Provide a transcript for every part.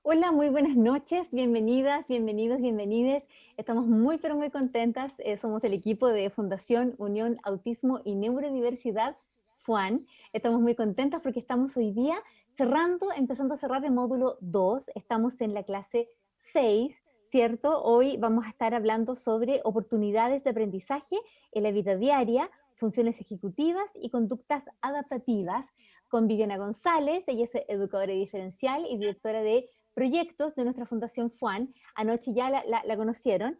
Hola, muy buenas noches, bienvenidas, bienvenidos, bienvenides. Estamos muy, pero muy contentas. Somos el equipo de Fundación Unión Autismo y Neurodiversidad, FUAN. Estamos muy contentas porque estamos hoy día empezando a cerrar el módulo 2. Estamos en la clase 6, ¿cierto? Hoy vamos a estar hablando sobre oportunidades de aprendizaje en la vida diaria, funciones ejecutivas y conductas adaptativas con Viviana González. Ella es educadora diferencial y directora de proyectos de nuestra Fundación FUAN. Anoche ya la conocieron.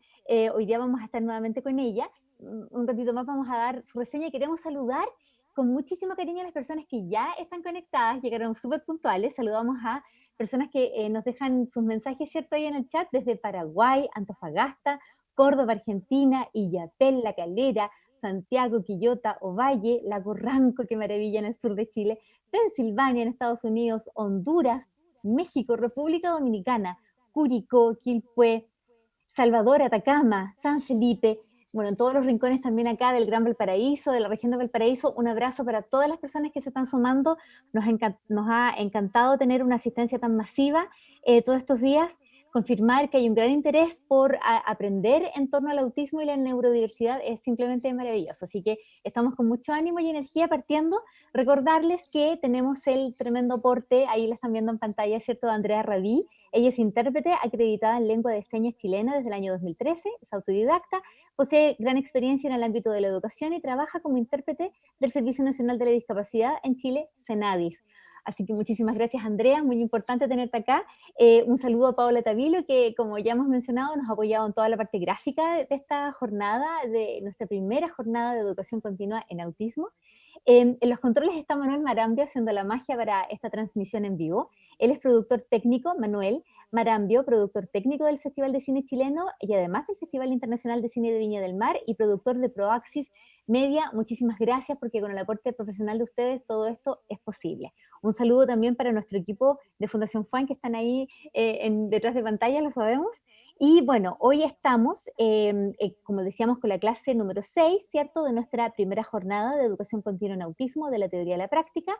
Hoy día vamos a estar nuevamente con ella. Un ratito más vamos a dar su reseña y queremos saludar con muchísimo cariño a las personas que ya están conectadas, llegaron súper puntuales. Saludamos a personas que nos dejan sus mensajes, ¿cierto? Ahí en el chat, desde Paraguay, Antofagasta, Córdoba, Argentina, Illapel, La Calera, Santiago, Quillota, Ovalle, Lago Ranco, qué maravilla, en el sur de Chile, Pensilvania, en Estados Unidos, Honduras, México, República Dominicana, Curicó, Quilpué, Salvador, Atacama, San Felipe, bueno, en todos los rincones también acá del Gran Valparaíso, de la región de Valparaíso. Un abrazo para todas las personas que se están sumando. Nos ha encantado tener una asistencia tan masiva todos estos días. Confirmar que hay un gran interés por aprender en torno al autismo y la neurodiversidad es simplemente maravilloso. Así que estamos con mucho ánimo y energía partiendo. Recordarles que tenemos el tremendo aporte, ahí la están viendo en pantalla, ¿cierto?, de Andrea Rabí. Ella es intérprete acreditada en lengua de señas chilena desde el año 2013, es autodidacta, posee gran experiencia en el ámbito de la educación y trabaja como intérprete del Servicio Nacional de la Discapacidad en Chile, CENADIS. Así que muchísimas gracias, Andrea, muy importante tenerte acá. Un saludo a Paola Tavilo, que como ya hemos mencionado, nos ha apoyado en toda la parte gráfica de esta jornada, de nuestra primera jornada de educación continua en autismo. En los controles está Manuel Marambio haciendo la magia para esta transmisión en vivo. Él es productor técnico, Manuel Marambio, productor técnico del Festival de Cine Chileno y además del Festival Internacional de Cine de Viña del Mar y productor de Proaxis Media. Muchísimas gracias porque con el aporte profesional de ustedes todo esto es posible. Un saludo también para nuestro equipo de Fundación FUAN que están ahí detrás de pantalla, lo sabemos. Y bueno, hoy estamos, como decíamos, con la clase número 6, ¿cierto?, de nuestra primera jornada de educación continua en autismo, de la teoría a la práctica.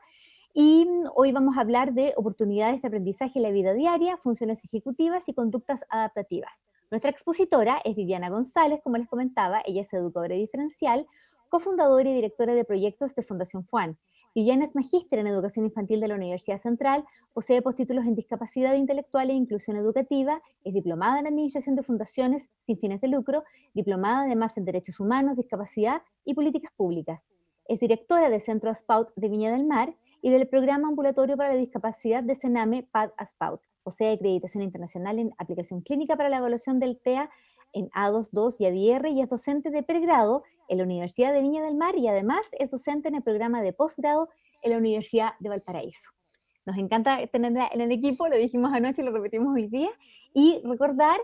Y hoy vamos a hablar de oportunidades de aprendizaje en la vida diaria, funciones ejecutivas y conductas adaptativas. Nuestra expositora es Viviana González, como les comentaba. Ella es educadora diferencial, cofundadora y directora de proyectos de Fundación FUAN. Viviana es magíster en educación infantil de la Universidad Central, posee postítulos en discapacidad intelectual e inclusión educativa, es diplomada en administración de fundaciones sin fines de lucro, diplomada además en derechos humanos, discapacidad y políticas públicas. Es directora del Centro ASPAUT de Viña del Mar y del Programa Ambulatorio para la Discapacidad de Sename PAD ASPAUT. Posee acreditación internacional en aplicación clínica para la evaluación del TEA en A22 y ADR y es docente de pregrado en la Universidad de Viña del Mar y además es docente en el programa de posgrado en la Universidad de Valparaíso. Nos encanta tenerla en el equipo, lo dijimos anoche y lo repetimos hoy día. Y recordar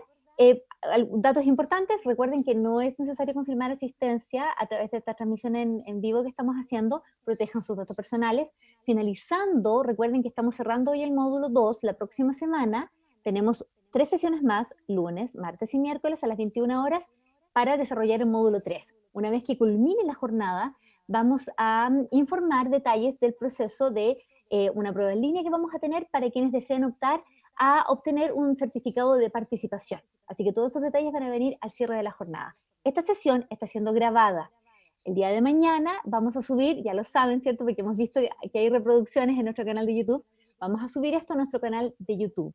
datos importantes. Recuerden que no es necesario confirmar asistencia a través de esta transmisión en vivo que estamos haciendo. Protejan sus datos personales. Finalizando, recuerden que estamos cerrando hoy el módulo 2. La próxima semana tenemos 3 sesiones más, lunes, martes y miércoles a las 21 horas, para desarrollar el módulo 3. Una vez que culmine la jornada, vamos a informar detalles del proceso de una prueba en línea que vamos a tener para quienes deseen optar a obtener un certificado de participación. Así que todos esos detalles van a venir al cierre de la jornada. Esta sesión está siendo grabada. El día de mañana vamos a subir, ya lo saben, ¿cierto? Porque hemos visto que hay reproducciones en nuestro canal de YouTube. Vamos a subir esto a nuestro canal de YouTube.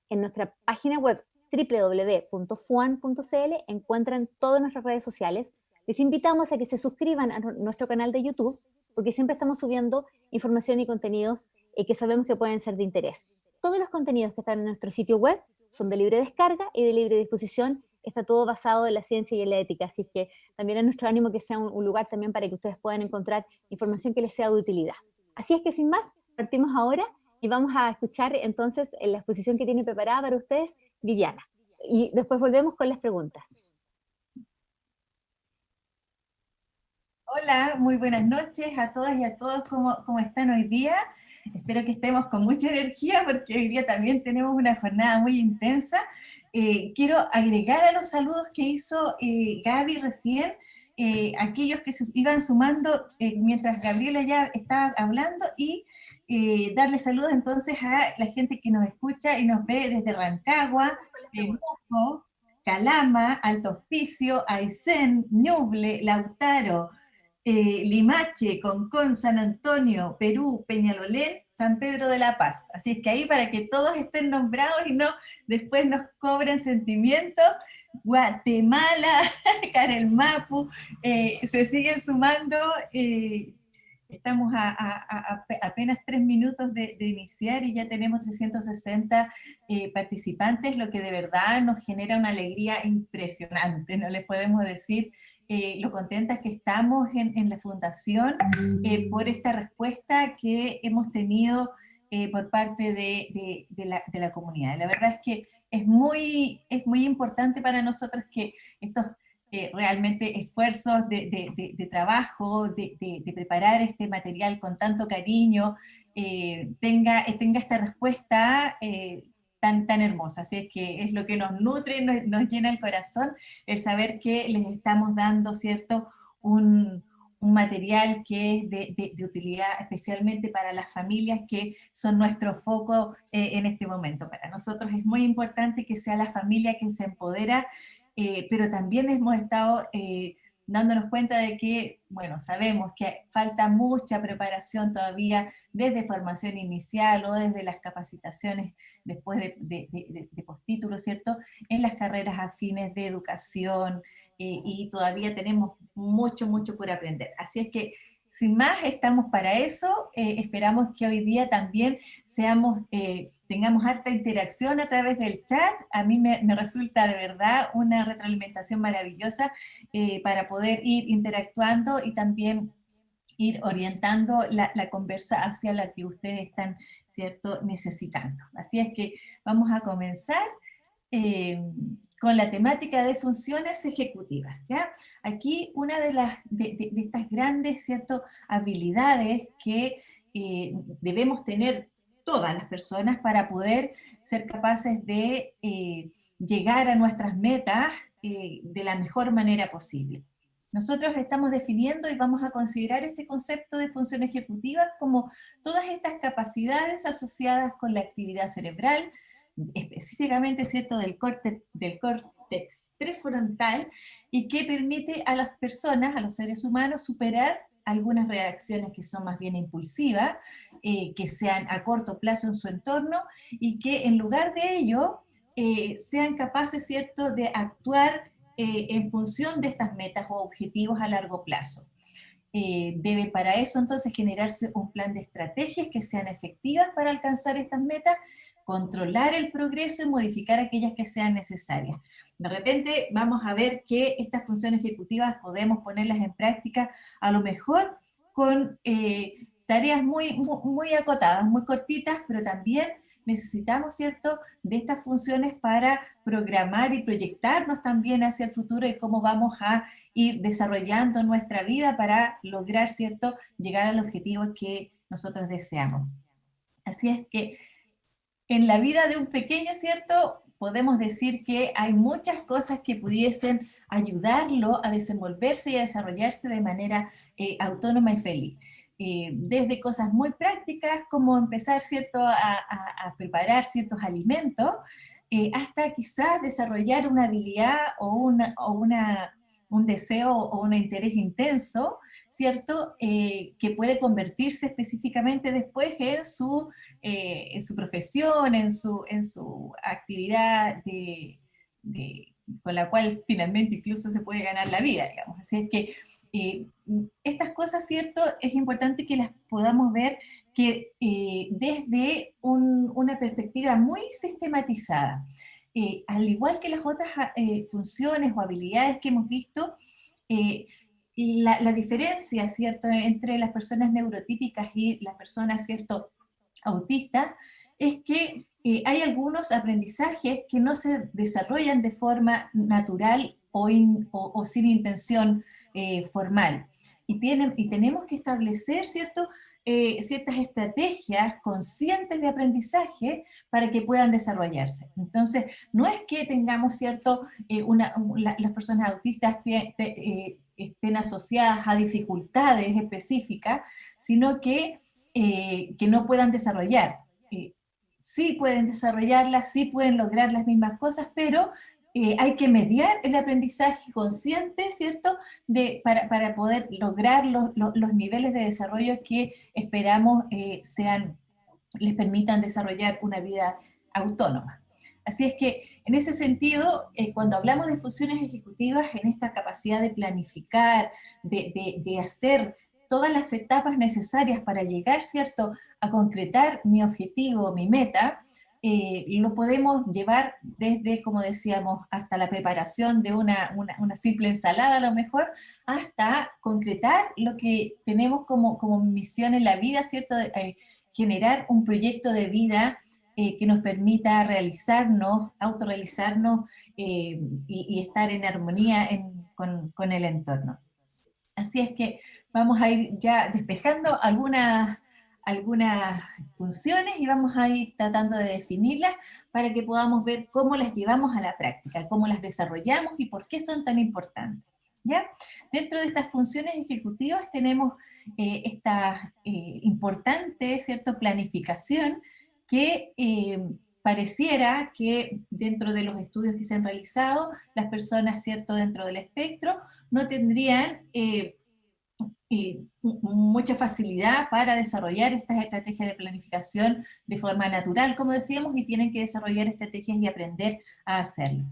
En nuestra página web www.fuan.cl encuentran todas nuestras redes sociales. Les invitamos a que se suscriban a nuestro canal de YouTube porque siempre estamos subiendo información y contenidos que sabemos que pueden ser de interés. Todos los contenidos que están en nuestro sitio web son de libre descarga y de libre disposición. Está todo basado en la ciencia y en la ética, así que también es nuestro ánimo que sea un lugar también para que ustedes puedan encontrar información que les sea de utilidad. Así es que sin más, partimos ahora y vamos a escuchar entonces la exposición que tiene preparada para ustedes Viviana. Y después volvemos con las preguntas. Hola, muy buenas noches a todas y a todos. ¿Cómo están hoy día? Espero que estemos con mucha energía porque hoy día también tenemos una jornada muy intensa. Quiero agregar a los saludos que hizo Gaby recién, aquellos que se iban sumando mientras Gabriela ya estaba hablando y darle saludos entonces a la gente que nos escucha y nos ve desde Rancagua, Temuco, Calama, Alto Hospicio, Aysén, Ñuble, Lautaro, Limache, Concón, San Antonio, Perú, Peñalolén, San Pedro de la Paz. Así es que ahí para que todos estén nombrados y no después nos cobren sentimientos, Guatemala, Carelmapu, se siguen sumando, estamos a apenas 3 minutos de iniciar y ya tenemos 360 participantes, lo que de verdad nos genera una alegría impresionante, no les podemos decir lo contentas que estamos en la Fundación por esta respuesta que hemos tenido por parte de la comunidad. La verdad es que es muy importante para nosotros que estos realmente esfuerzos de trabajo, de preparar este material con tanto cariño, tenga esta respuesta tan hermosa. Así es que es lo que nos nutre, nos llena el corazón, el saber que les estamos dando, ¿cierto?, un material que es de utilidad especialmente para las familias que son nuestro foco en este momento. Para nosotros es muy importante que sea la familia quien se empodera, pero también hemos estado dándonos cuenta de que, bueno, sabemos que falta mucha preparación todavía desde formación inicial o desde las capacitaciones después de postítulo, ¿cierto?, en las carreras afines de educación, y todavía tenemos mucho por aprender. Así es que, sin más, estamos para eso, esperamos que hoy día también tengamos harta interacción a través del chat. A mí me resulta de verdad una retroalimentación maravillosa para poder ir interactuando y también ir orientando la conversa hacia la que ustedes están, ¿cierto?, necesitando. Así es que vamos a comenzar con la temática de funciones ejecutivas, ¿ya? Aquí una de estas grandes, ¿cierto?, habilidades que debemos tener todas las personas para poder ser capaces de llegar a nuestras metas de la mejor manera posible. Nosotros estamos definiendo y vamos a considerar este concepto de funciones ejecutivas como todas estas capacidades asociadas con la actividad cerebral, específicamente, ¿cierto?, del córtex prefrontal, y que permite a las personas, a los seres humanos, superar algunas reacciones que son más bien impulsivas, que sean a corto plazo en su entorno, y que en lugar de ello sean capaces, ¿cierto?, de actuar en función de estas metas o objetivos a largo plazo. Debe para eso entonces generarse un plan de estrategias que sean efectivas para alcanzar estas metas, controlar el progreso y modificar aquellas que sean necesarias. De repente vamos a ver que estas funciones ejecutivas podemos ponerlas en práctica a lo mejor con tareas muy acotadas, muy cortitas, pero también necesitamos, ¿cierto?, de estas funciones para programar y proyectarnos también hacia el futuro y cómo vamos a ir desarrollando nuestra vida para lograr, ¿cierto?, llegar al objetivo que nosotros deseamos. Así es que en la vida de un pequeño, ¿cierto?, podemos decir que hay muchas cosas que pudiesen ayudarlo a desenvolverse y a desarrollarse de manera autónoma y feliz. Desde cosas muy prácticas como empezar, ¿cierto?, a preparar ciertos alimentos, hasta quizás desarrollar una habilidad o un deseo o un interés intenso, ¿cierto?, que puede convertirse específicamente después en su profesión, en su actividad con la cual finalmente incluso se puede ganar la vida, digamos. Así es que estas cosas, ¿cierto?, es importante que las podamos ver que desde una perspectiva muy sistematizada. Al igual que las otras funciones o habilidades que hemos visto, la diferencia, ¿cierto?, entre las personas neurotípicas y las personas, ¿cierto?, autistas, es que hay algunos aprendizajes que no se desarrollan de forma natural o sin intención formal. Y tenemos que establecer, ¿cierto?, ciertas estrategias conscientes de aprendizaje para que puedan desarrollarse. Entonces, no es que tengamos, ¿cierto?, las personas autistas estén asociadas a dificultades específicas, sino que no puedan desarrollar. Sí pueden desarrollarlas, sí pueden lograr las mismas cosas, pero hay que mediar el aprendizaje consciente, ¿cierto?, para poder lograr los niveles de desarrollo que esperamos les permitan desarrollar una vida autónoma. Así es que, en ese sentido, cuando hablamos de funciones ejecutivas, en esta capacidad de planificar, de hacer todas las etapas necesarias para llegar, ¿cierto?, a concretar mi objetivo, mi meta, lo podemos llevar desde, como decíamos, hasta la preparación de una simple ensalada a lo mejor, hasta concretar lo que tenemos como misión en la vida, ¿cierto?, generar un proyecto de vida que nos permita realizarnos, autorrealizarnos y estar en armonía con el entorno. Así es que vamos a ir ya despejando algunas funciones y vamos a ir tratando de definirlas para que podamos ver cómo las llevamos a la práctica, cómo las desarrollamos y por qué son tan importantes. ¿Ya? Dentro de estas funciones ejecutivas tenemos esta importante, ¿cierto?, planificación que pareciera que dentro de los estudios que se han realizado, las personas, ¿cierto?, dentro del espectro no tendrían mucha facilidad para desarrollar estas estrategias de planificación de forma natural, como decíamos, y tienen que desarrollar estrategias y aprender a hacerlo.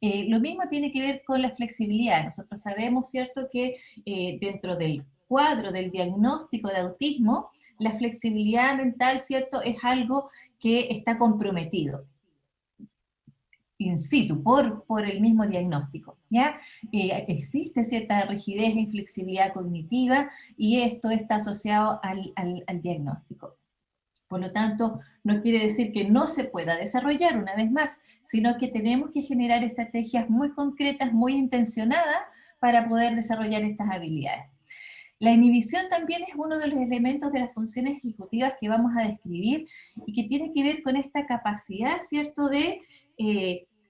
Lo mismo tiene que ver con la flexibilidad. Nosotros sabemos, ¿cierto?, que dentro del cuadro del diagnóstico de autismo, la flexibilidad mental, ¿cierto?, es algo que está comprometido in situ, por el mismo diagnóstico, ¿ya? Existe cierta rigidez e inflexibilidad cognitiva y esto está asociado al diagnóstico. Por lo tanto, no quiere decir que no se pueda desarrollar una vez más, sino que tenemos que generar estrategias muy concretas, muy intencionadas para poder desarrollar estas habilidades. La inhibición también es uno de los elementos de las funciones ejecutivas que vamos a describir y que tiene que ver con esta capacidad, ¿cierto?, de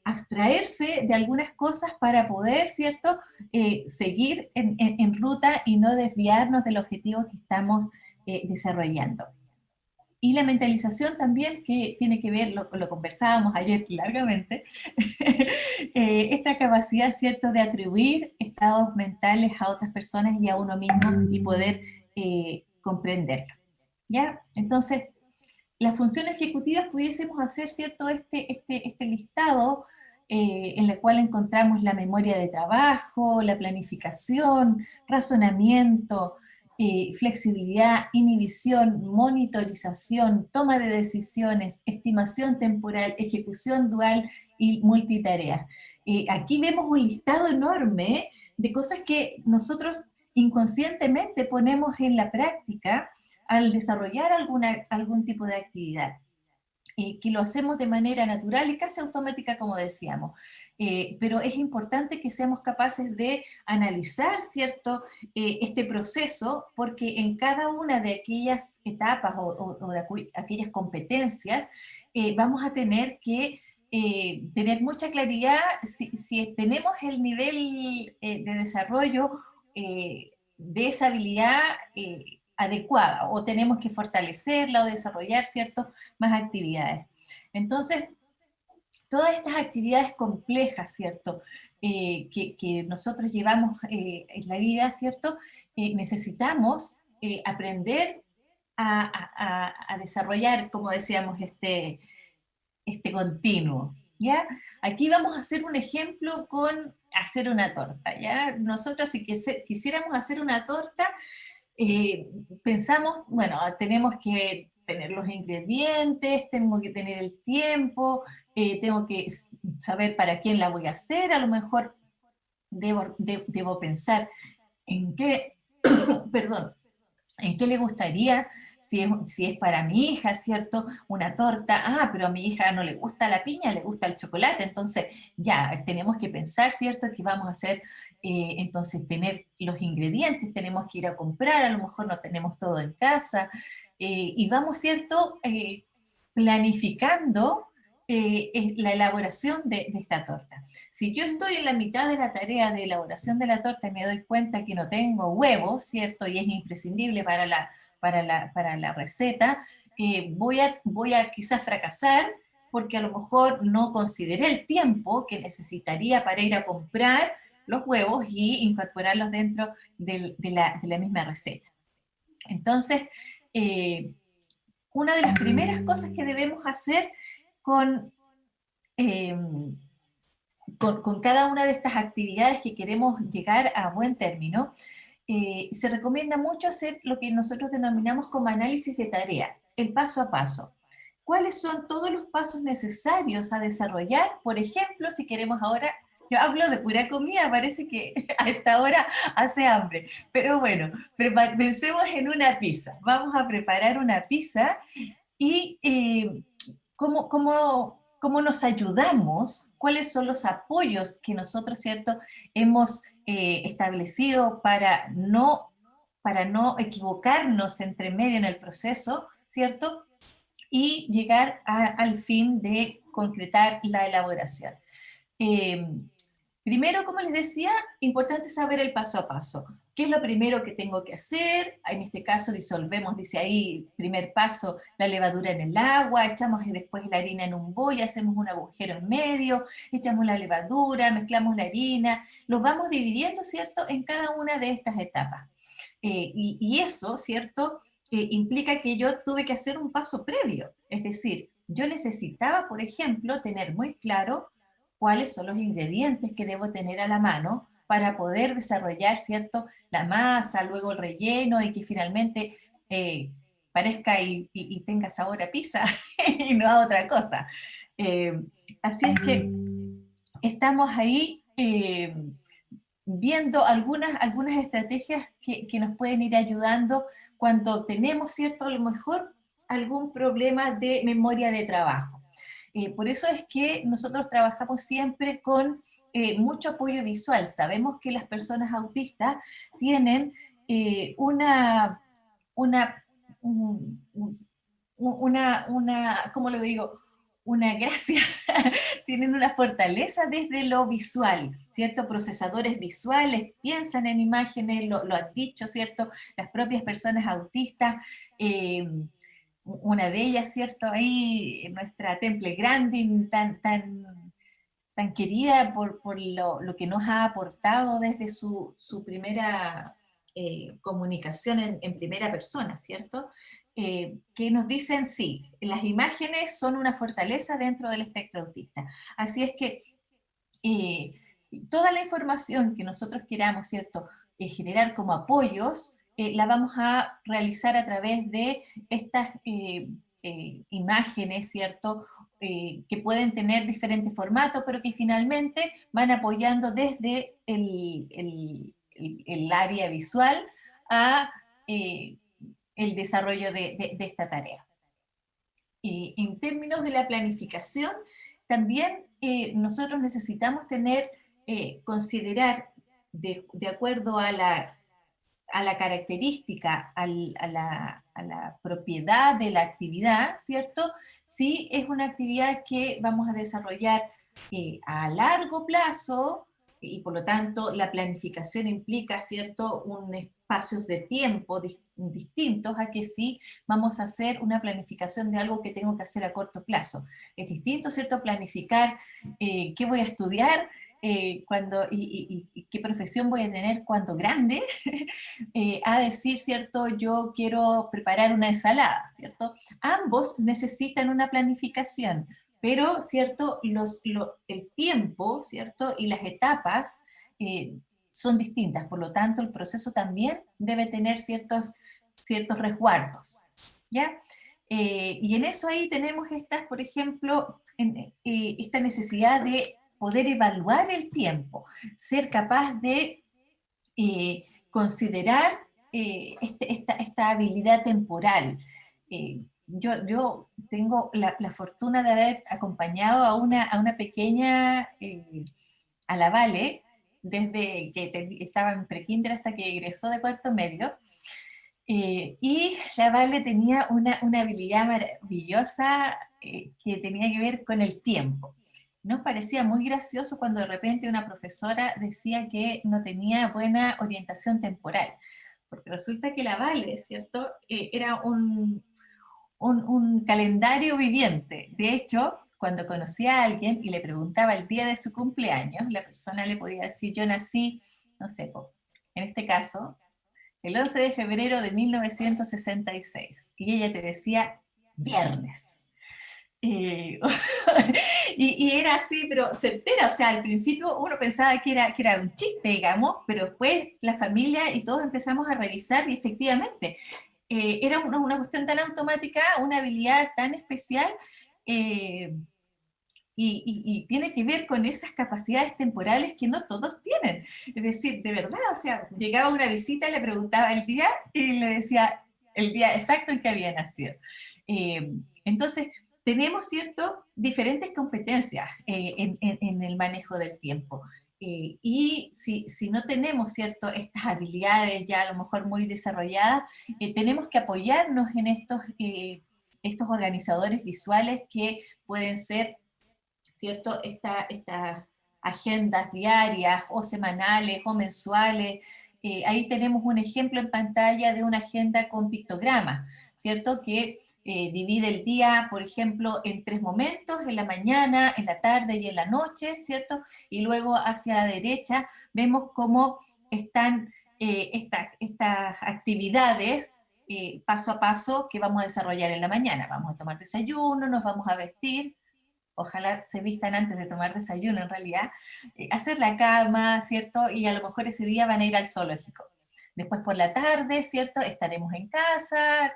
abstraerse de algunas cosas para poder, ¿cierto?, seguir en ruta y no desviarnos del objetivo que estamos desarrollando. Y la mentalización también, que tiene que ver, lo conversábamos ayer largamente, esta capacidad, ¿cierto?, de atribuir estados mentales a otras personas y a uno mismo y poder comprenderlo. ¿Ya? Entonces, las funciones ejecutivas pudiésemos hacer, ¿cierto?, este listado en el cual encontramos la memoria de trabajo, la planificación, razonamiento, flexibilidad, inhibición, monitorización, toma de decisiones, estimación temporal, ejecución dual y multitarea. Aquí vemos un listado enorme de cosas que nosotros inconscientemente ponemos en la práctica al desarrollar algún tipo de actividad. Que lo hacemos de manera natural y casi automática, como decíamos. Pero es importante que seamos capaces de analizar, ¿cierto?, este proceso, porque en cada una de aquellas etapas o de aquellas competencias vamos a tener que tener mucha claridad si tenemos el nivel de desarrollo de esa habilidad adecuada, o tenemos que fortalecerla o desarrollar ciertas más actividades. Entonces, todas estas actividades complejas, ¿cierto?, que nosotros llevamos en la vida, ¿cierto?, necesitamos aprender a desarrollar, como decíamos, este continuo, ¿ya? Aquí vamos a hacer un ejemplo con hacer una torta, ¿ya? Nosotros, si quisiéramos hacer una torta, pensamos, bueno, tenemos que tener los ingredientes, tengo que tener el tiempo, tengo que saber para quién la voy a hacer, a lo mejor debo pensar en qué, perdón, en qué le gustaría, si es para mi hija, ¿cierto?, una torta, pero a mi hija no le gusta la piña, le gusta el chocolate, entonces ya tenemos que pensar, ¿cierto?, que vamos a hacer, entonces tener los ingredientes, tenemos que ir a comprar, a lo mejor no tenemos todo en casa, y vamos, ¿cierto?, planificando es la elaboración de esta torta. Si yo estoy en la mitad de la tarea de elaboración de la torta y me doy cuenta que no tengo huevos, ¿cierto? Y es imprescindible para la receta, voy a quizás fracasar porque a lo mejor no consideré el tiempo que necesitaría para ir a comprar los huevos y incorporarlos dentro de la misma receta. Entonces, una de las primeras cosas que debemos hacer con, eh, con cada una de estas actividades que queremos llegar a buen término, se recomienda mucho hacer lo que nosotros denominamos como análisis de tarea, el paso a paso. ¿Cuáles son todos los pasos necesarios a desarrollar? Por ejemplo, si queremos ahora, yo hablo de pura comida, parece que a esta hora hace hambre, pero bueno, pensemos en una pizza. Vamos a preparar una pizza y cómo nos ayudamos, cuáles son los apoyos que nosotros, ¿cierto?, hemos establecido para no equivocarnos entre medio en el proceso, ¿cierto?, y llegar al fin de concretar la elaboración. Primero, como les decía, importante saber el paso a paso. ¿Qué es lo primero que tengo que hacer? En este caso disolvemos, dice ahí, primer paso, la levadura en el agua, echamos después la harina en un bol, hacemos un agujero en medio, echamos la levadura, mezclamos la harina, los vamos dividiendo, ¿cierto?, en cada una de estas etapas. Y eso, ¿cierto?, implica que yo tuve que hacer un paso previo, es decir, yo necesitaba, por ejemplo, tener muy claro cuáles son los ingredientes que debo tener a la mano para poder desarrollar, ¿cierto?, la masa, luego el relleno y que finalmente parezca y tenga sabor a pizza y no a otra cosa. Así es que estamos ahí viendo algunas estrategias que nos pueden ir ayudando cuando tenemos, ¿cierto?, a lo mejor algún problema de memoria de trabajo. Por eso es que nosotros trabajamos siempre con mucho apoyo visual. Sabemos que las personas autistas tienen ¿cómo lo digo? Una gracia, tienen una fortaleza desde lo visual, ¿cierto? Procesadores visuales, piensan en imágenes, lo han dicho, ¿cierto? Las propias personas autistas, una de ellas, ¿cierto? Ahí, nuestra Temple Grandin, tan querida por lo que nos ha aportado desde su primera comunicación en primera persona, ¿cierto? Que nos dicen, sí, las imágenes son una fortaleza dentro del espectro autista. Así es que toda la información que nosotros queramos, ¿cierto?, generar como apoyos, la vamos a realizar a través de estas imágenes, ¿cierto?, que pueden tener diferentes formatos, pero que finalmente van apoyando desde el área visual a el desarrollo de esta tarea. En términos de la planificación, también nosotros necesitamos considerar, de acuerdo a la característica, a la propiedad de la actividad, ¿cierto? Si es una actividad que vamos a desarrollar a largo plazo, y por lo tanto la planificación implica, ¿cierto?, un espacios de tiempo distintos a que si vamos a hacer una planificación de algo que tengo que hacer a corto plazo. Es distinto, ¿cierto?, planificar qué voy a estudiar, y qué profesión voy a tener cuando grande, a decir, ¿cierto?, yo quiero preparar una ensalada, ¿cierto? Ambos necesitan una planificación, pero, ¿cierto?, el tiempo, ¿cierto?, y las etapas son distintas, por lo tanto el proceso también debe tener ciertos resguardos, ¿ya? Y en eso ahí tenemos por ejemplo, esta necesidad de poder evaluar el tiempo, ser capaz de considerar esta habilidad temporal. Yo tengo la fortuna de haber acompañado a una pequeña, a la Vale, desde que estaba en prekinder hasta que egresó de cuarto medio, y la Vale tenía una habilidad maravillosa que tenía que ver con el tiempo. Nos parecía muy gracioso cuando de repente una profesora decía que no tenía buena orientación temporal, porque resulta que la Vale, ¿cierto? Era un calendario viviente. De hecho, cuando conocía a alguien y le preguntaba el día de su cumpleaños, la persona le podía decir, yo nací, no sé, en este caso, el 11 de febrero de 1966, y ella te decía viernes. Eh, y era así, pero certera, o sea, al principio uno pensaba que era un chiste, digamos, pero después la familia y todos empezamos a revisar y efectivamente era una cuestión tan automática, una habilidad tan especial, eh, y tiene que ver con esas capacidades temporales que no todos tienen. Es decir, de verdad, o sea, llegaba una visita, le preguntaba el día y le decía el día exacto en que había nacido. Entonces, tenemos, ¿cierto?, diferentes competencias en el manejo del tiempo. Y si no tenemos, ¿cierto?, estas habilidades ya a lo mejor muy desarrolladas, tenemos que apoyarnos en estos organizadores visuales que pueden ser, ¿cierto?, estas agendas diarias o semanales o mensuales. Ahí tenemos un ejemplo en pantalla de una agenda con pictogramas, ¿cierto?, que divide el día, por ejemplo, en 3 momentos: en la mañana, en la tarde y en la noche, ¿cierto? Y luego hacia la derecha vemos cómo están estas actividades paso a paso que vamos a desarrollar en la mañana. Vamos a tomar desayuno, nos vamos a vestir, ojalá se vistan antes de tomar desayuno en realidad, hacer la cama, ¿cierto? Y a lo mejor ese día van a ir al zoológico. Después por la tarde, ¿cierto? Estaremos en casa,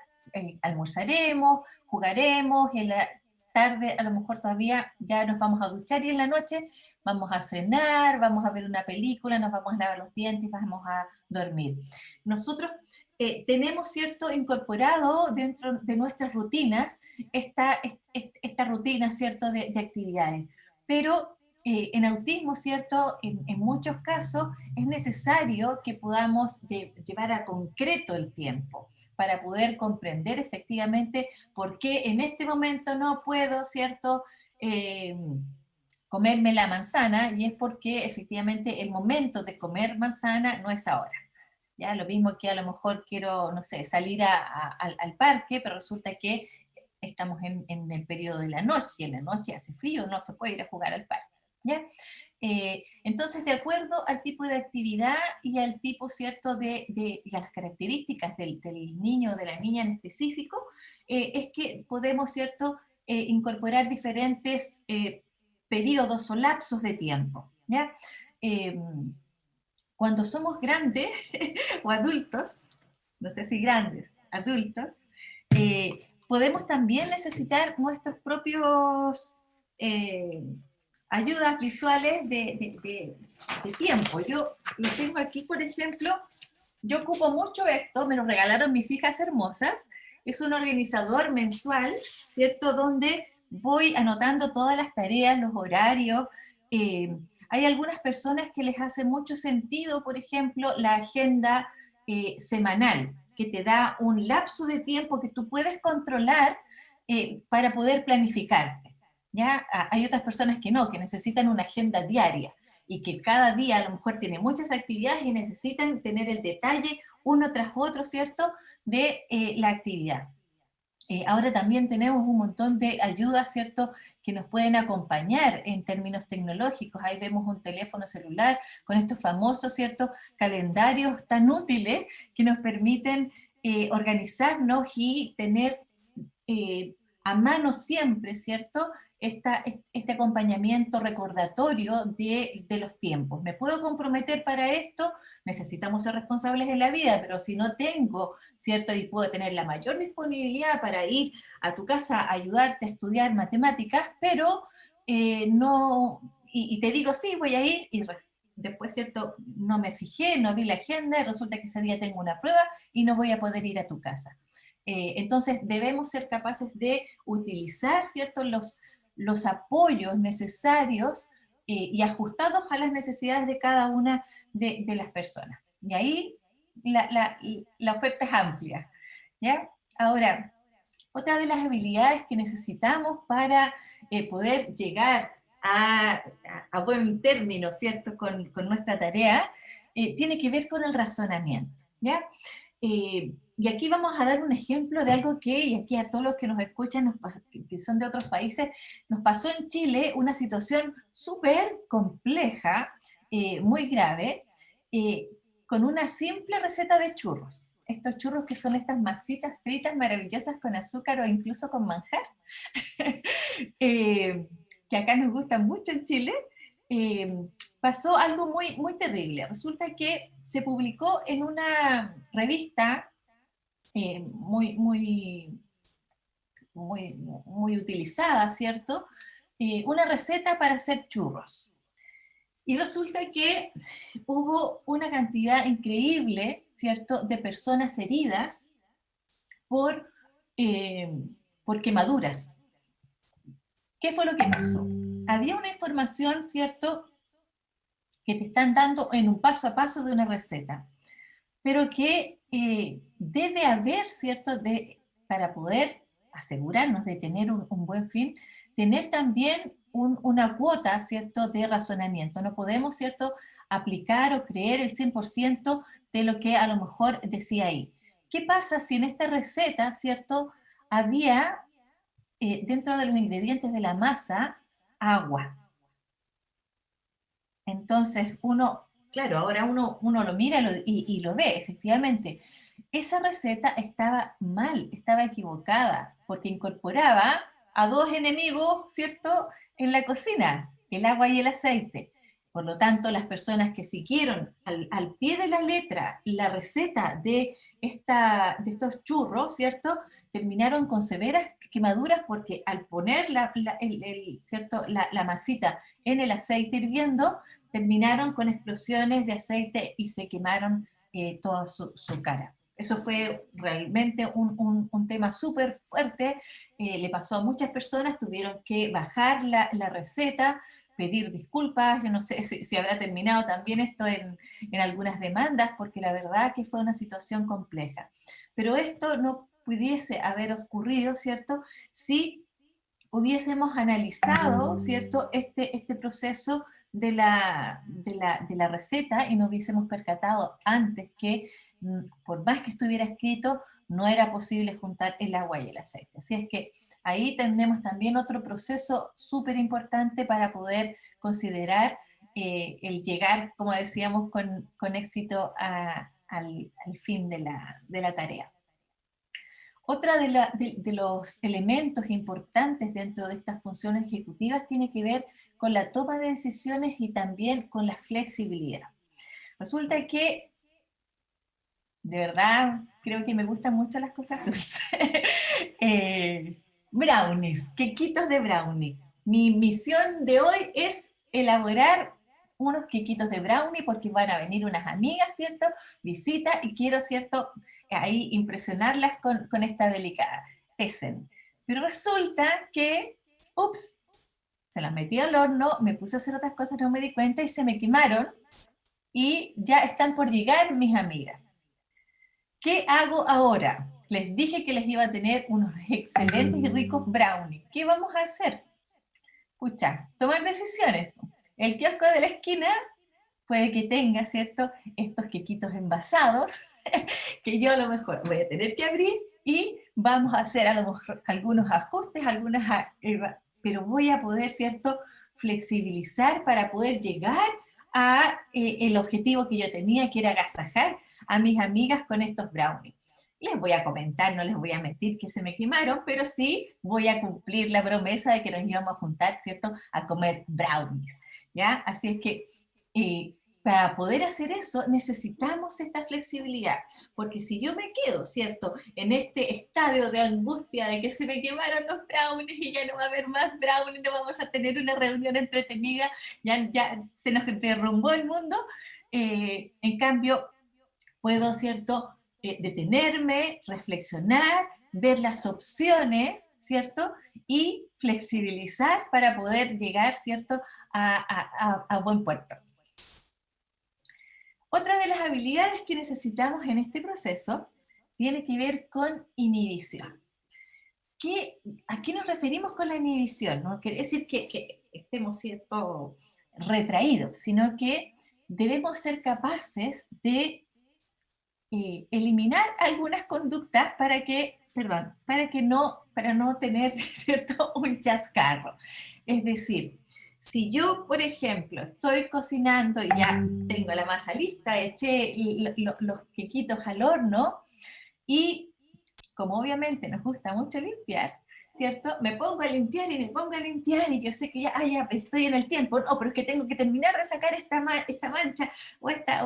almorzaremos, jugaremos, y en la tarde a lo mejor todavía ya nos vamos a duchar, y en la noche vamos a cenar, vamos a ver una película, nos vamos a lavar los dientes, vamos a dormir. Nosotros tenemos, ¿cierto?, incorporado dentro de nuestras rutinas esta rutina, ¿cierto?, de actividades. Pero en autismo, ¿cierto?, en muchos casos es necesario que podamos llevar a concreto el tiempo para poder comprender efectivamente por qué en este momento no puedo, ¿cierto?, comerme la manzana, y es porque efectivamente el momento de comer manzana no es ahora. Ya, lo mismo que a lo mejor quiero, no sé, salir al parque, pero resulta que estamos en el periodo de la noche, y en la noche hace frío, no se puede ir a jugar al parque, ¿ya? Entonces, de acuerdo al tipo de actividad y al tipo, ¿cierto?, y a las características del niño o de la niña en específico, es que podemos, ¿cierto?, incorporar diferentes periodos o lapsos de tiempo, ¿ya? Cuando somos grandes o adultos, no sé si grandes, adultos, podemos también necesitar nuestros propios ayudas visuales de tiempo. Yo lo tengo aquí, por ejemplo, yo ocupo mucho esto, me lo regalaron mis hijas hermosas. Es un organizador mensual, ¿cierto?, donde voy anotando todas las tareas, los horarios. Hay algunas personas que les hace mucho sentido, por ejemplo, la agenda semanal, que te da un lapso de tiempo que tú puedes controlar para poder planificarte, ¿ya? Hay otras personas que no, que necesitan una agenda diaria, y que cada día a lo mejor tiene muchas actividades y necesitan tener el detalle uno tras otro, ¿cierto?, de la actividad. Ahora también tenemos un montón de ayudas, ¿cierto?, que nos pueden acompañar en términos tecnológicos. Ahí vemos un teléfono celular con estos famosos, ¿cierto?, calendarios tan útiles que nos permiten organizarnos y tener a mano siempre, ¿cierto?, este acompañamiento recordatorio de los tiempos. ¿Me puedo comprometer para esto? Necesitamos ser responsables en la vida, pero si no tengo, ¿cierto?, y puedo tener la mayor disponibilidad para ir a tu casa a ayudarte a estudiar matemáticas, pero no, y te digo, sí, voy a ir, y después, ¿cierto?, no me fijé, no vi la agenda, y resulta que ese día tengo una prueba y no voy a poder ir a tu casa. Entonces debemos ser capaces de utilizar, ¿cierto?, los apoyos necesarios y ajustados a las necesidades de cada una de las personas. Y ahí la oferta es amplia, ¿ya? Ahora, Otra de las habilidades que necesitamos para poder llegar a buen término, ¿cierto?, con nuestra tarea, tiene que ver con el razonamiento, ¿ya? Y aquí vamos a dar un ejemplo de algo que, y aquí a todos los que nos escuchan, que son de otros países, nos pasó en Chile una situación súper compleja, muy grave, con una simple receta de churros. Estos churros que son estas masitas fritas maravillosas con azúcar o incluso con manjar, que acá nos gustan mucho en Chile. Pasó algo muy, muy terrible. Resulta que se publicó en una revista muy, muy, muy, muy utilizada, ¿cierto? Una receta para hacer churros. Y resulta que hubo una cantidad increíble, ¿cierto?, de personas heridas por, eh, por quemaduras. ¿Qué fue lo que pasó? Había una información, ¿cierto?, que te están dando en un paso a paso de una receta, pero que debe haber, ¿cierto?, para poder asegurarnos de tener un buen fin, tener también una cuota, ¿cierto?, de razonamiento. No podemos, ¿cierto?, aplicar o creer el 100% de lo que a lo mejor decía ahí. ¿Qué pasa si en esta receta, ¿cierto?, había dentro de los ingredientes de la masa agua? Entonces uno, claro, ahora uno lo mira y lo ve, efectivamente. Esa receta estaba mal, estaba equivocada, porque incorporaba a dos enemigos, ¿cierto?, en la cocina, el agua y el aceite. Por lo tanto, las personas que siguieron al pie de la letra la receta de estos churros, ¿cierto?, terminaron con severas quemaduras porque al poner ¿cierto?, la masita en el aceite hirviendo, terminaron con explosiones de aceite y se quemaron toda su cara. Eso fue realmente un tema súper fuerte, le pasó a muchas personas, tuvieron que bajar la receta, pedir disculpas, yo no sé si habrá terminado también esto en algunas demandas, porque la verdad que fue una situación compleja. Pero esto no pudiese haber ocurrido, ¿cierto?, si hubiésemos analizado, ¿cierto?, este proceso de la receta y nos hubiésemos percatado antes que, por más que estuviera escrito, no era posible juntar el agua y el aceite. Así es que ahí tenemos también otro proceso súper importante para poder considerar el llegar, como decíamos, con éxito al fin de la tarea. Otra de los elementos importantes dentro de estas funciones ejecutivas tiene que ver con la toma de decisiones y también con la flexibilidad. Resulta que, de verdad, creo que me gustan mucho las cosas dulces. Brownies, quequitos de brownie. Mi misión de hoy es elaborar unos quequitos de brownie porque van a venir unas amigas, ¿cierto?, visita, y quiero, ¿cierto?, ahí impresionarlas con esta delicatessen. Pero resulta que, ups, se las metí al horno, me puse a hacer otras cosas, no me di cuenta y se me quemaron y ya están por llegar mis amigas. ¿Qué hago ahora? Les dije que les iba a tener unos excelentes y ricos brownies. ¿Qué vamos a hacer? Escucha, tomar decisiones. El kiosco de la esquina puede que tenga, ¿cierto?, estos quequitos envasados, que yo a lo mejor voy a tener que abrir y vamos a hacer a lo mejor algunos ajustes, pero voy a poder, ¿cierto?, flexibilizar para poder llegar a el objetivo que yo tenía, que era agasajar a mis amigas con estos brownies. Les voy a comentar, no les voy a mentir que se me quemaron, pero sí voy a cumplir la promesa de que nos íbamos a juntar, ¿cierto?, a comer brownies, ¿ya? Así es que para poder hacer eso necesitamos esta flexibilidad, porque si yo me quedo, ¿cierto?, en este estadio de angustia de que se me quemaron los brownies y ya no va a haber más brownies, no vamos a tener una reunión entretenida, ya se nos derrumbó el mundo, en cambio puedo, ¿cierto?, detenerme, reflexionar, ver las opciones, ¿cierto?, y flexibilizar para poder llegar, ¿cierto?, a buen puerto. Otra de las habilidades que necesitamos en este proceso tiene que ver con inhibición. ¿A qué nos referimos con la inhibición? No quiere decir que estemos, ¿cierto?, retraídos, sino que debemos ser capaces de eliminar algunas conductas para no tener, ¿cierto?, un chascarro. Es decir, si yo, por ejemplo, estoy cocinando y ya tengo la masa lista, eché los quequitos al horno y como obviamente nos gusta mucho limpiar, ¿cierto? Me pongo a limpiar y me pongo a limpiar y yo sé que ya, ya estoy en el tiempo, no, pero es que tengo que terminar de sacar esta mancha o esta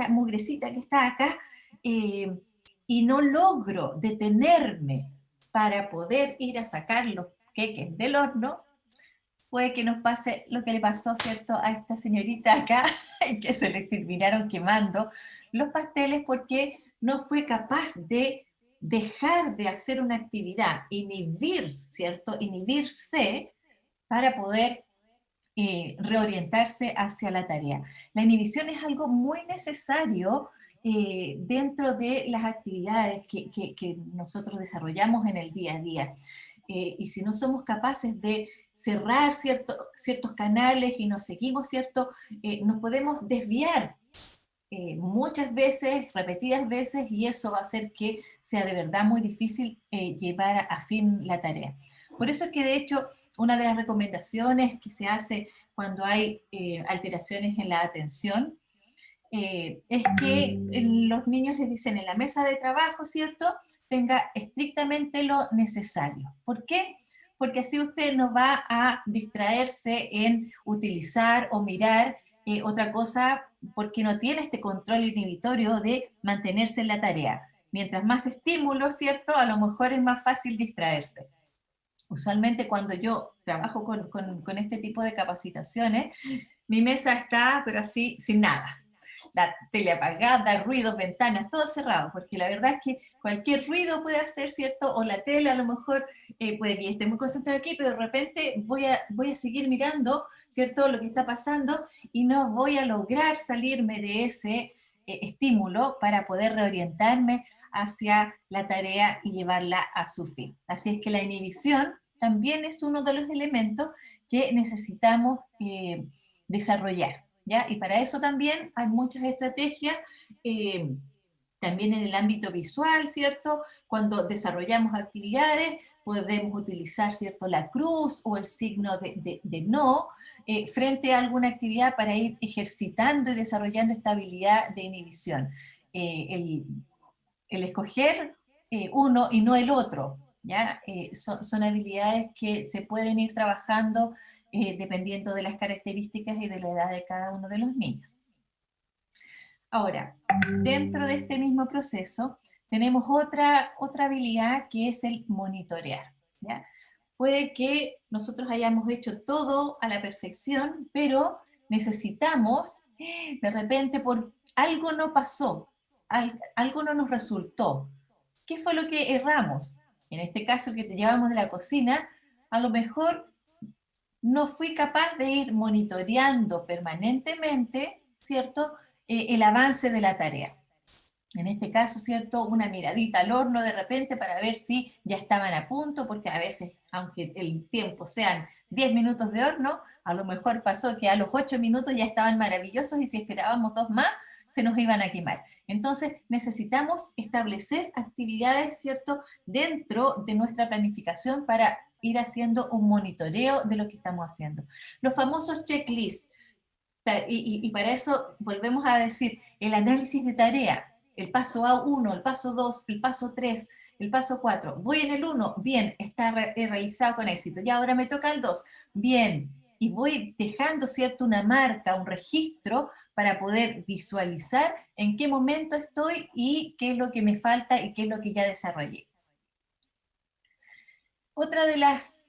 mugrecita que está acá, eh, y no logro detenerme para poder ir a sacar los queques del horno, puede que nos pase lo que le pasó, ¿cierto?, a esta señorita acá, que se le terminaron quemando los pasteles porque no fue capaz de dejar de hacer una actividad, inhibir, ¿cierto?, inhibirse para poder reorientarse hacia la tarea. La inhibición es algo muy necesario dentro de las actividades que nosotros desarrollamos en el día a día. Y si no somos capaces de cerrar ciertos canales y nos seguimos, ¿cierto? Nos podemos desviar muchas veces, repetidas veces, y eso va a hacer que sea de verdad muy difícil llevar a fin la tarea. Por eso es que de hecho una de las recomendaciones que se hace cuando hay alteraciones en la atención es que los niños les dicen en la mesa de trabajo, ¿cierto?, tenga estrictamente lo necesario. ¿Por qué? Porque así usted no va a distraerse en utilizar o mirar otra cosa porque no tiene este control inhibitorio de mantenerse en la tarea. Mientras más estímulo, ¿cierto?, a lo mejor es más fácil distraerse. Usualmente cuando yo trabajo con este tipo de capacitaciones, mi mesa está, pero así, sin nada. La tele apagada, ruidos, ventanas, todo cerrado, porque la verdad es que cualquier ruido puede hacer, ¿cierto? O la tele a lo mejor puede que esté muy concentrada aquí, pero de repente voy a seguir mirando, ¿cierto?, lo que está pasando y no voy a lograr salirme de ese estímulo para poder reorientarme hacia la tarea y llevarla a su fin. Así es que la inhibición también es uno de los elementos que necesitamos desarrollar, ¿ya? Y para eso también hay muchas estrategias, también en el ámbito visual, ¿cierto? Cuando desarrollamos actividades, podemos utilizar, ¿cierto?, la cruz o el signo de no, frente a alguna actividad para ir ejercitando y desarrollando esta habilidad de inhibición. El escoger uno y no el otro, ¿ya? Son habilidades que se pueden ir trabajando dependiendo de las características y de la edad de cada uno de los niños. Ahora, dentro de este mismo proceso, tenemos otra habilidad que es el monitorear, ¿ya? Puede que nosotros hayamos hecho todo a la perfección, pero necesitamos, de repente, por algo no pasó, algo no nos resultó. ¿Qué fue lo que erramos? En este caso que te llevamos de la cocina, a lo mejor no fui capaz de ir monitoreando permanentemente, ¿cierto?, el avance de la tarea. En este caso, ¿cierto?, una miradita al horno de repente para ver si ya estaban a punto, porque a veces, aunque el tiempo sean 10 minutos de horno, a lo mejor pasó que a los 8 minutos ya estaban maravillosos y si esperábamos 2 más, se nos iban a quemar. Entonces, necesitamos establecer actividades, ¿cierto?, dentro de nuestra planificación para ir haciendo un monitoreo de lo que estamos haciendo. Los famosos checklists, y para eso volvemos a decir, el análisis de tarea, el paso A1, el paso 2, el paso 3, el paso 4. Voy en el 1, bien, está realizado con éxito. Y ahora me toca el 2, bien. Y voy dejando, ¿cierto?, una marca, un registro para poder visualizar en qué momento estoy y qué es lo que me falta y qué es lo que ya desarrollé. Otra de las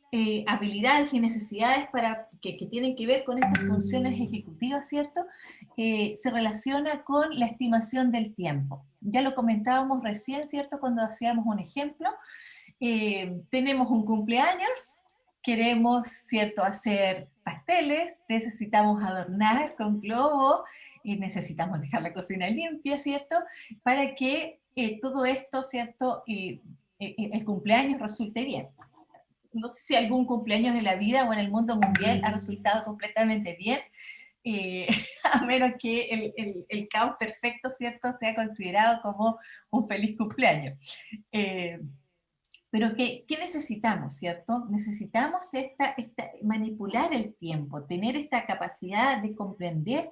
habilidades y necesidades que tienen que ver con estas funciones ejecutivas, ¿cierto?, se relaciona con la estimación del tiempo. Ya lo comentábamos recién, ¿cierto?, cuando hacíamos un ejemplo. Tenemos un cumpleaños, queremos, ¿cierto?, hacer pasteles, necesitamos adornar con globos, necesitamos dejar la cocina limpia, ¿cierto?, para que todo esto, ¿cierto?, el cumpleaños resulte bien. No sé si algún cumpleaños en la vida o en el mundo mundial ha resultado completamente bien, eh, a menos que el caos perfecto, ¿cierto?, sea considerado como un feliz cumpleaños. Pero ¿qué necesitamos, cierto? Necesitamos manipular el tiempo, tener esta capacidad de comprender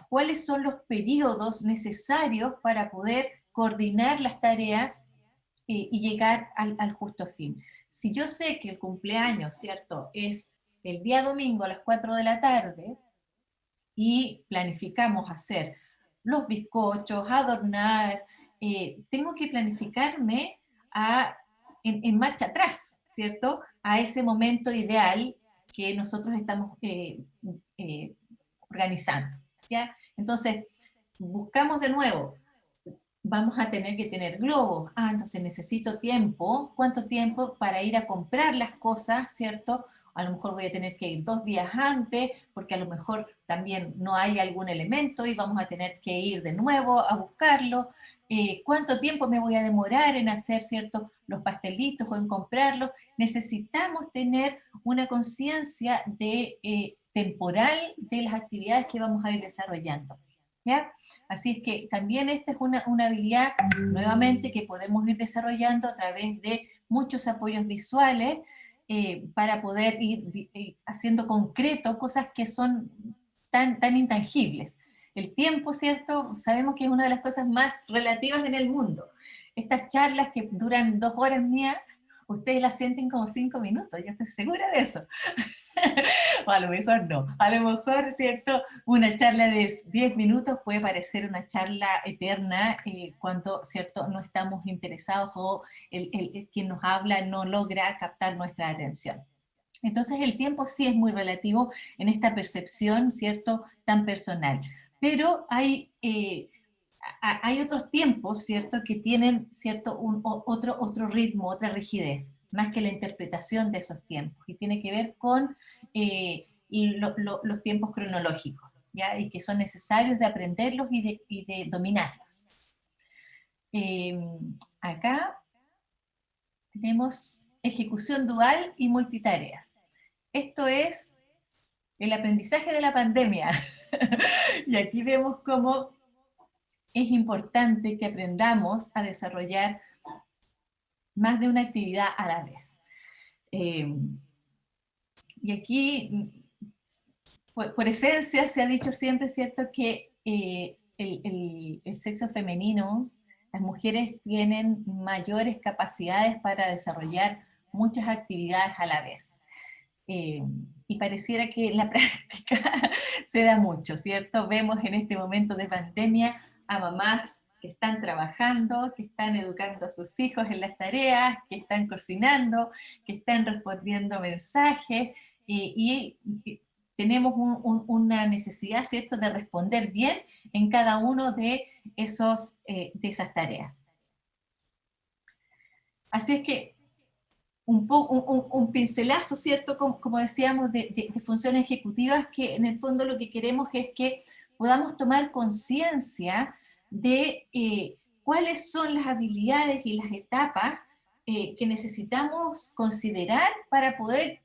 cuáles son los periodos necesarios para poder coordinar las tareas y llegar al justo fin. Si yo sé que el cumpleaños, ¿cierto?, es el día domingo a las 4 de la tarde y planificamos hacer los bizcochos, adornar, tengo que planificarme en marcha atrás, ¿cierto?, a ese momento ideal que nosotros estamos organizando, ¿ya? Entonces, buscamos de nuevo, vamos a tener que tener globos. Entonces necesito tiempo. ¿Cuánto tiempo para ir a comprar las cosas, cierto? A lo mejor voy a tener que ir 2 días antes, porque a lo mejor también no hay algún elemento y vamos a tener que ir de nuevo a buscarlo. ¿Cuánto tiempo me voy a demorar en hacer, cierto, los pastelitos o en comprarlos? Necesitamos tener una conciencia temporal de las actividades que vamos a ir desarrollando, ¿ya? Así es que también esta es una habilidad, nuevamente, que podemos ir desarrollando a través de muchos apoyos visuales para poder ir haciendo concreto cosas que son tan intangibles. El tiempo, ¿cierto? Sabemos que es una de las cosas más relativas en el mundo. Estas charlas que duran 2 horas mías, ustedes las sienten como 5 minutos, yo estoy segura de eso. O a lo mejor no. A lo mejor, ¿cierto?, una charla de 10 minutos puede parecer una charla eterna cuando, ¿cierto?, no estamos interesados o quien nos habla no logra captar nuestra atención. Entonces el tiempo sí es muy relativo en esta percepción, ¿cierto?, tan personal. Pero hay otros tiempos, ¿cierto?, que tienen, ¿cierto?, otro ritmo, otra rigidez, más que la interpretación de esos tiempos, y tiene que ver con los tiempos cronológicos, ¿ya? Y que son necesarios de aprenderlos y de dominarlos. Acá tenemos ejecución dual y multitareas. Esto es el aprendizaje de la pandemia. Y aquí vemos cómo es importante que aprendamos a desarrollar más de una actividad a la vez. Y aquí, por esencia, se ha dicho siempre, ¿cierto?, que el sexo femenino, las mujeres tienen mayores capacidades para desarrollar muchas actividades a la vez. Y pareciera que en la práctica se da mucho, ¿cierto? Vemos en este momento de pandemia a mamás que están trabajando, que están educando a sus hijos en las tareas, que están cocinando, que están respondiendo mensajes, y tenemos una necesidad, ¿cierto?, de responder bien en cada uno de esas tareas. Así es que un pincelazo, ¿cierto?, como decíamos, de funciones ejecutivas, que en el fondo lo que queremos es que podamos tomar conciencia de cuáles son las habilidades y las etapas que necesitamos considerar para poder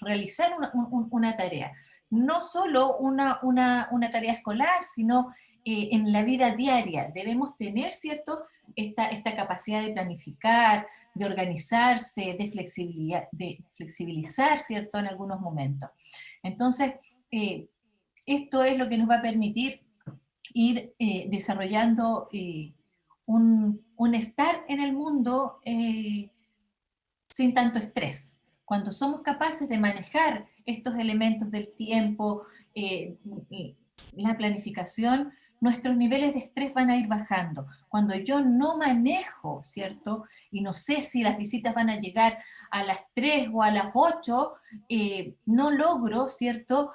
realizar una tarea. No solo una tarea escolar, sino en la vida diaria. Debemos tener, ¿cierto?, esta capacidad de planificar, de organizarse, de flexibilizar, ¿cierto?, en algunos momentos. Entonces, esto es lo que nos va a permitir ir desarrollando un estar en el mundo sin tanto estrés. Cuando somos capaces de manejar estos elementos del tiempo, la planificación, nuestros niveles de estrés van a ir bajando. Cuando yo no manejo, ¿cierto?, y no sé si las visitas van a llegar a las 3 o a las 8, no logro, ¿cierto?,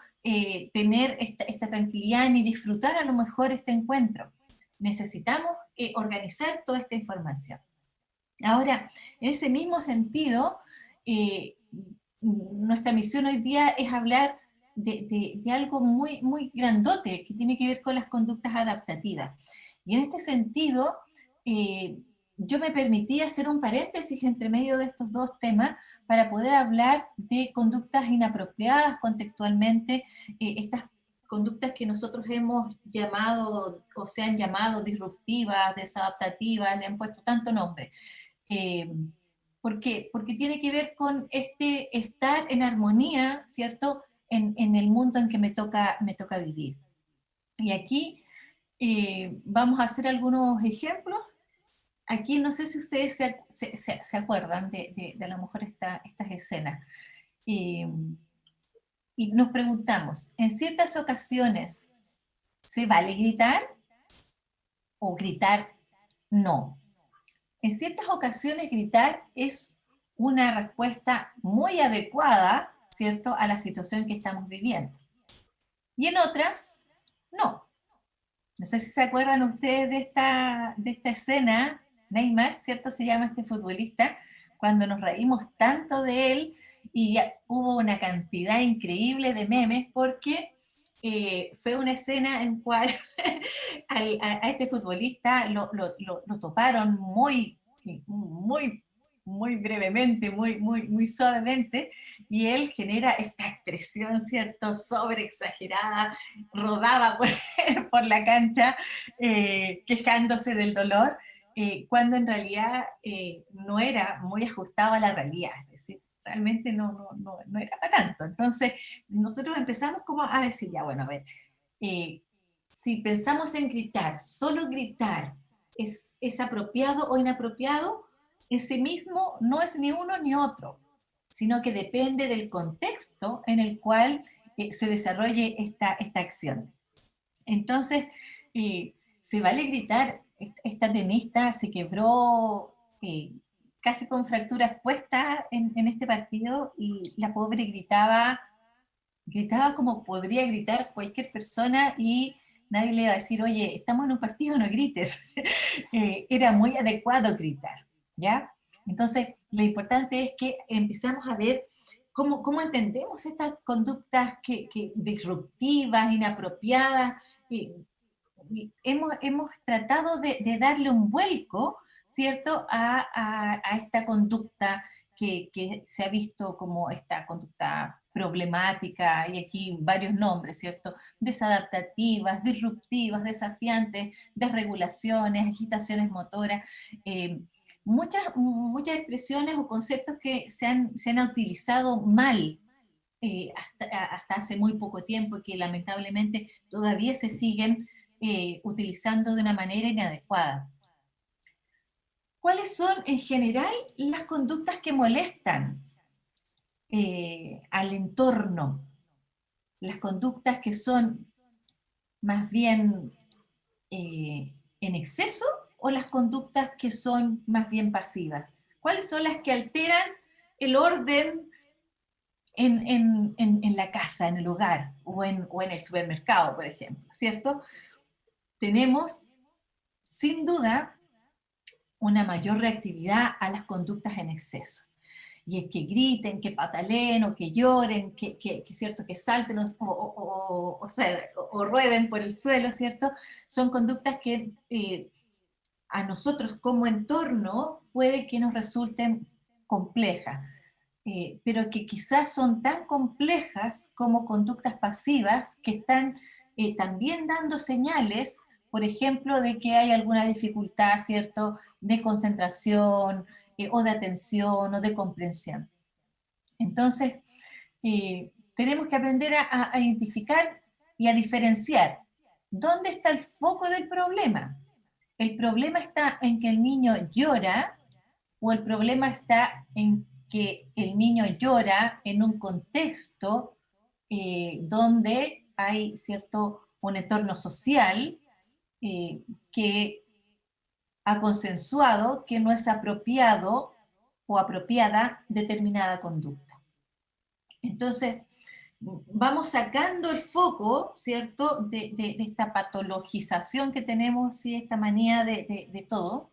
tener esta tranquilidad ni disfrutar a lo mejor este encuentro. Necesitamos organizar toda esta información. Ahora, en ese mismo sentido, nuestra misión hoy día es hablar de algo muy grandote que tiene que ver con las conductas adaptativas. Y en este sentido, yo me permití hacer un paréntesis entre medio de estos dos temas para poder hablar de conductas inapropiadas contextualmente, estas conductas que nosotros hemos llamado, o se han llamado disruptivas, desadaptativas, le han puesto tanto nombre. ¿Por qué? Porque tiene que ver con este estar en armonía, ¿cierto?, en el mundo en que me toca vivir. Y aquí vamos a hacer algunos ejemplos. Aquí no sé si ustedes se acuerdan de a lo mejor estas escenas. Y nos preguntamos, ¿en ciertas ocasiones se vale gritar o gritar no? En ciertas ocasiones gritar es una respuesta muy adecuada, ¿cierto?, a la situación que estamos viviendo. Y en otras, no. No sé si se acuerdan ustedes de esta escena, Neymar, ¿cierto?, se llama este futbolista, cuando nos reímos tanto de él y hubo una cantidad increíble de memes porque fue una escena en cual a este futbolista lo toparon muy brevemente, muy suavemente, y él genera esta expresión, ¿cierto?, sobre exagerada, rodaba por la cancha quejándose del dolor, cuando en realidad no era muy ajustado a la realidad, es decir, realmente no era para tanto. Entonces, nosotros empezamos como a decir, ya, bueno, a ver, si pensamos en gritar, solo gritar, ¿es apropiado o inapropiado? En sí mismo no es ni uno ni otro, sino que depende del contexto en el cual se desarrolle esta acción. Entonces, se vale gritar. Esta tenista se quebró casi con fracturas puestas en este partido, y la pobre gritaba como podría gritar cualquier persona, y nadie le iba a decir, oye, estamos en un partido, no grites. Era muy adecuado gritar, ¿ya? Entonces, lo importante es que empezamos a ver cómo entendemos estas conductas disruptivas, inapropiadas. Hemos tratado de darle un vuelco, ¿cierto?, a esta conducta que se ha visto como esta conducta problemática, y aquí varios nombres, ¿cierto?, desadaptativas, disruptivas, desafiantes, desregulaciones, agitaciones motoras, muchas expresiones o conceptos que se han utilizado mal hasta hace muy poco tiempo, y que lamentablemente todavía se siguen utilizando de una manera inadecuada. ¿Cuáles son en general las conductas que molestan al entorno? Las conductas que son más bien en exceso, o las conductas que son más bien pasivas. ¿Cuáles son las que alteran el orden en la casa, en el hogar, o en el supermercado, por ejemplo, ¿cierto? Tenemos, sin duda, una mayor reactividad a las conductas en exceso. Y es que griten, que pataleen, o que lloren, ¿cierto?, que salten o rueden por el suelo, ¿cierto? Son conductas que a nosotros como entorno puede que nos resulten complejas, pero que quizás son tan complejas como conductas pasivas que están también dando señales, por ejemplo, de que hay alguna dificultad, ¿cierto?, de concentración, o de atención, o de comprensión. Entonces, tenemos que aprender a identificar y a diferenciar dónde está el foco del problema. ¿El problema está en que el niño llora, o el problema está en que el niño llora en un contexto donde hay, ¿cierto?, un entorno social que ha consensuado que no es apropiado o apropiada determinada conducta? Entonces, vamos sacando el foco, ¿cierto?, de esta patologización que tenemos, ¿sí?, esta manía de todo.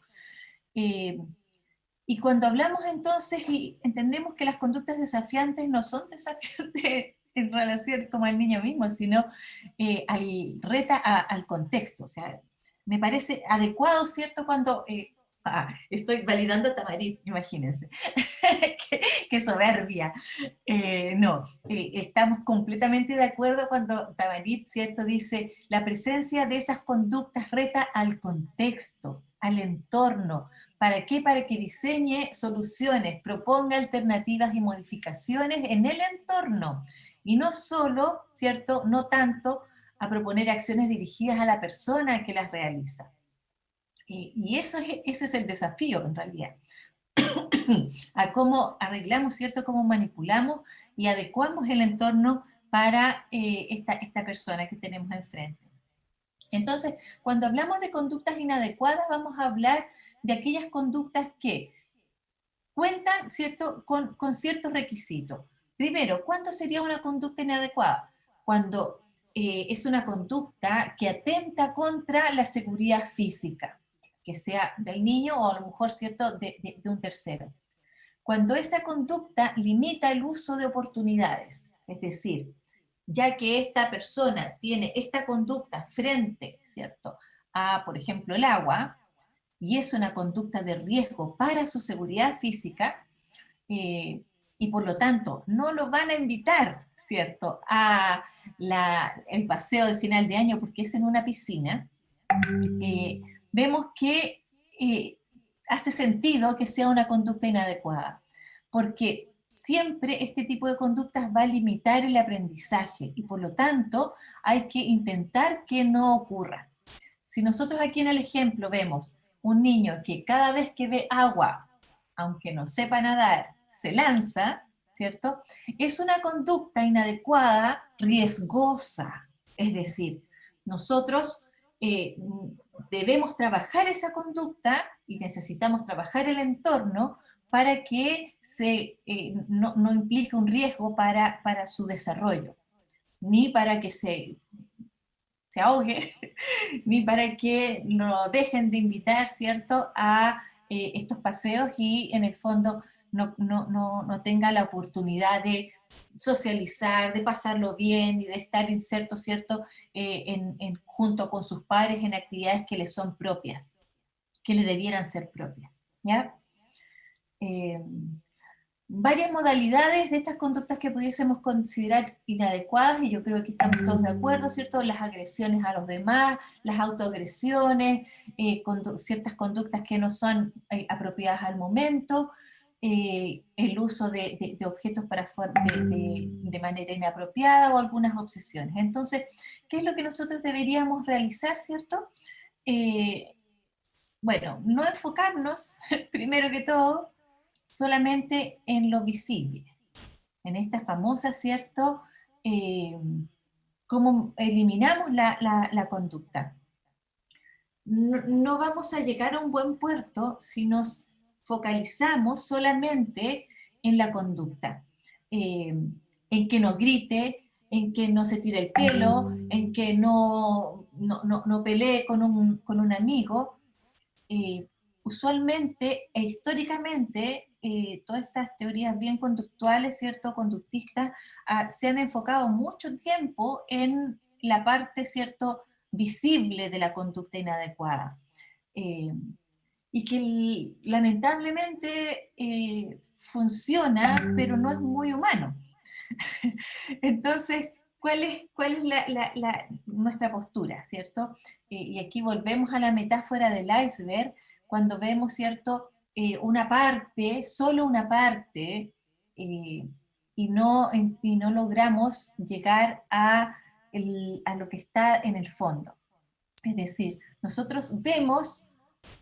Y cuando hablamos entonces y entendemos que las conductas desafiantes no son desafiantes en relación como al niño mismo, sino reta al contexto. O sea, me parece adecuado, ¿cierto?, cuando Estoy validando a Tamarit, imagínense. qué soberbia. No, estamos completamente de acuerdo cuando Tamarit, ¿cierto?, dice, la presencia de esas conductas reta al contexto, al entorno. ¿Para qué? Para que diseñe soluciones, proponga alternativas y modificaciones en el entorno. Y no solo, ¿cierto?, no tanto a proponer acciones dirigidas a la persona que las realiza. Y ese es el desafío, en realidad, a cómo arreglamos, ¿cierto?, cómo manipulamos y adecuamos el entorno para esta persona que tenemos enfrente. Entonces, cuando hablamos de conductas inadecuadas, vamos a hablar de aquellas conductas que cuentan, ¿cierto?, con ciertos requisitos. Primero, ¿cuánto sería una conducta inadecuada? Cuando es una conducta que atenta contra la seguridad física, que sea del niño o a lo mejor, ¿cierto?, de un tercero. Cuando esa conducta limita el uso de oportunidades, es decir, ya que esta persona tiene esta conducta frente, ¿cierto?, a, por ejemplo, el agua, y es una conducta de riesgo para su seguridad física, y por lo tanto no lo van a invitar, ¿cierto?, a el paseo de final de año porque es en una piscina, vemos que hace sentido que sea una conducta inadecuada, porque siempre este tipo de conductas va a limitar el aprendizaje y por lo tanto hay que intentar que no ocurra. Si nosotros aquí en el ejemplo vemos un niño que cada vez que ve agua, aunque no sepa nadar, se lanza, ¿cierto? Es una conducta inadecuada, riesgosa. Es decir, nosotros debemos trabajar esa conducta y necesitamos trabajar el entorno para que no implique un riesgo para su desarrollo, ni para que se ahogue, ni para que no dejen de invitar, ¿cierto?, a estos paseos y en el fondo no tenga la oportunidad de socializar, de pasarlo bien y de estar inserto, ¿cierto?, junto con sus padres en actividades que les son propias, que le debieran ser propias, ¿ya? Varias modalidades de estas conductas que pudiésemos considerar inadecuadas, y yo creo que estamos todos de acuerdo, ¿cierto? Las agresiones a los demás, las autoagresiones, ciertas conductas que no son apropiadas al momento, el uso de objetos de manera inapropiada o algunas obsesiones. Entonces, ¿qué es lo que nosotros deberíamos realizar, ¿cierto? Bueno, no enfocarnos, primero que todo, solamente en lo visible, en esta famosa, ¿cierto?, cómo eliminamos la conducta. No vamos a llegar a un buen puerto si nos focalizamos solamente en la conducta, en que no grite, en que no se tire el pelo, en que no pelee con un amigo. Usualmente e históricamente, todas estas teorías bien conductuales, ¿cierto?, conductistas, se han enfocado mucho tiempo en la parte, ¿cierto?, visible de la conducta inadecuada. Y que lamentablemente funciona, pero no es muy humano. Entonces, ¿cuál es nuestra postura, ¿cierto? Y aquí volvemos a la metáfora del iceberg, cuando vemos, ¿cierto?, una parte, solo una parte, y no logramos llegar a lo que está en el fondo. Es decir, nosotros vemos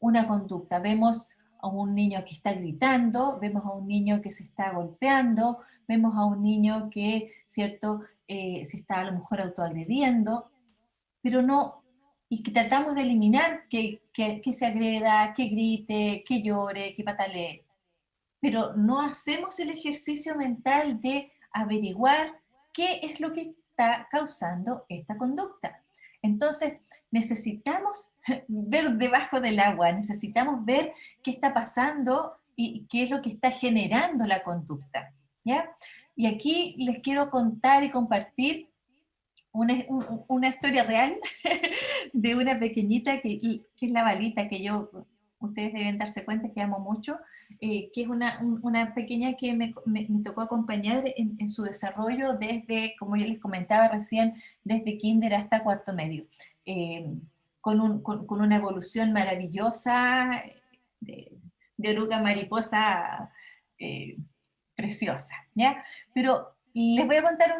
una conducta, vemos a un niño que está gritando, vemos a un niño que se está golpeando, vemos a un niño que, ¿cierto?, se está a lo mejor autoagrediendo, pero no, y que tratamos de eliminar que se agreda, que grite, que llore, que patalee, pero no hacemos el ejercicio mental de averiguar qué es lo que está causando esta conducta. Entonces, necesitamos ver debajo del agua, necesitamos ver qué está pasando y qué es lo que está generando la conducta, ¿ya? Y aquí les quiero contar y compartir una historia real de una pequeñita que es la balita que ustedes deben darse cuenta que amo mucho, que es una pequeña que me tocó acompañar en su desarrollo desde, como yo les comentaba recién, desde kinder hasta cuarto medio, con una evolución maravillosa de oruga mariposa preciosa, ¿ya? Pero les voy a contar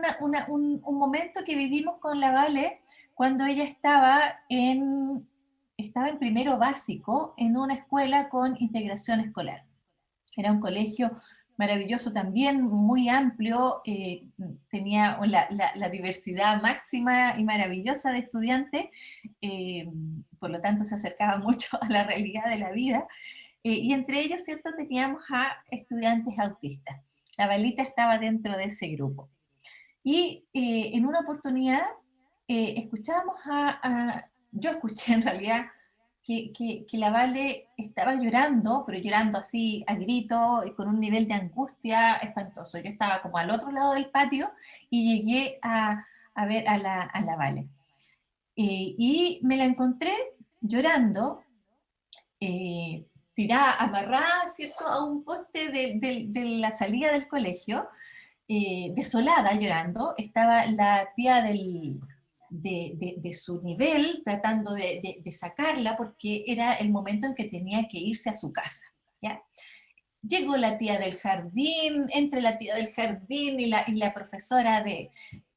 un momento que vivimos con la Vale cuando ella estaba en primero básico en una escuela con integración escolar. Era un colegio maravilloso también, muy amplio, tenía la diversidad máxima y maravillosa de estudiantes, por lo tanto se acercaba mucho a la realidad de la vida, y entre ellos, ¿cierto?, teníamos a estudiantes autistas. La Valita estaba dentro de ese grupo. Y en una oportunidad escuchábamos yo escuché en realidad que la Vale estaba llorando, pero llorando así a grito y con un nivel de angustia espantoso. Yo estaba como al otro lado del patio y llegué a ver a la Vale. Y me la encontré llorando, tirada, amarrada, ¿cierto?, a un poste de la salida del colegio, desolada, llorando. Estaba la tía de su nivel tratando de sacarla porque era el momento en que tenía que irse a su casa, ¿ya? Llegó la tía del jardín, entre la tía del jardín y la profesora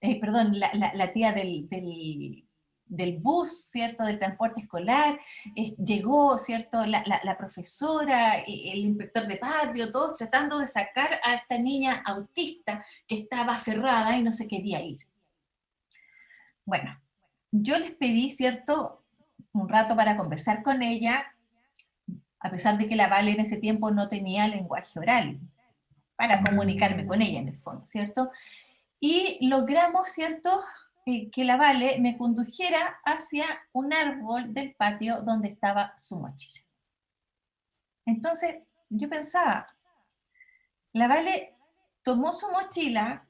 perdón, la tía del bus, ¿cierto?, del transporte escolar, llegó, ¿cierto?, la profesora, el inspector de patio, todos tratando de sacar a esta niña autista que estaba aferrada y no se quería ir. Bueno, yo les pedí, ¿cierto?, un rato para conversar con ella, a pesar de que la Vale en ese tiempo no tenía lenguaje oral, para comunicarme con ella en el fondo, ¿cierto? Y logramos, ¿cierto?, que la Vale me condujera hacia un árbol del patio donde estaba su mochila. Entonces yo pensaba, la Vale tomó su mochila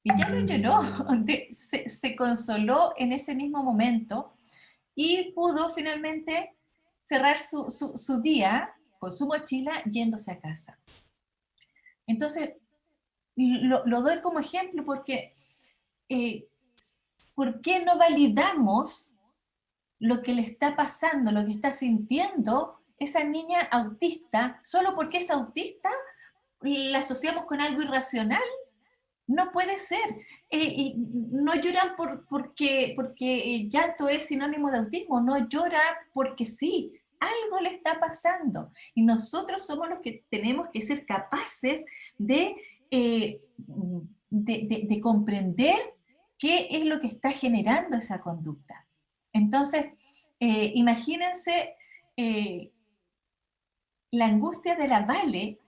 y ya no lloró, se consoló en ese mismo momento y pudo finalmente cerrar su día con su mochila yéndose a casa. Entonces, lo doy como ejemplo porque ¿por qué no validamos lo que le está pasando, lo que está sintiendo esa niña autista? Solo porque es autista la asociamos con algo irracional. No puede ser. Y no lloran porque llanto es sinónimo de autismo, no llora porque sí. Algo le está pasando. Y nosotros somos los que tenemos que ser capaces de comprender qué es lo que está generando esa conducta. Entonces, imagínense la angustia de la Vale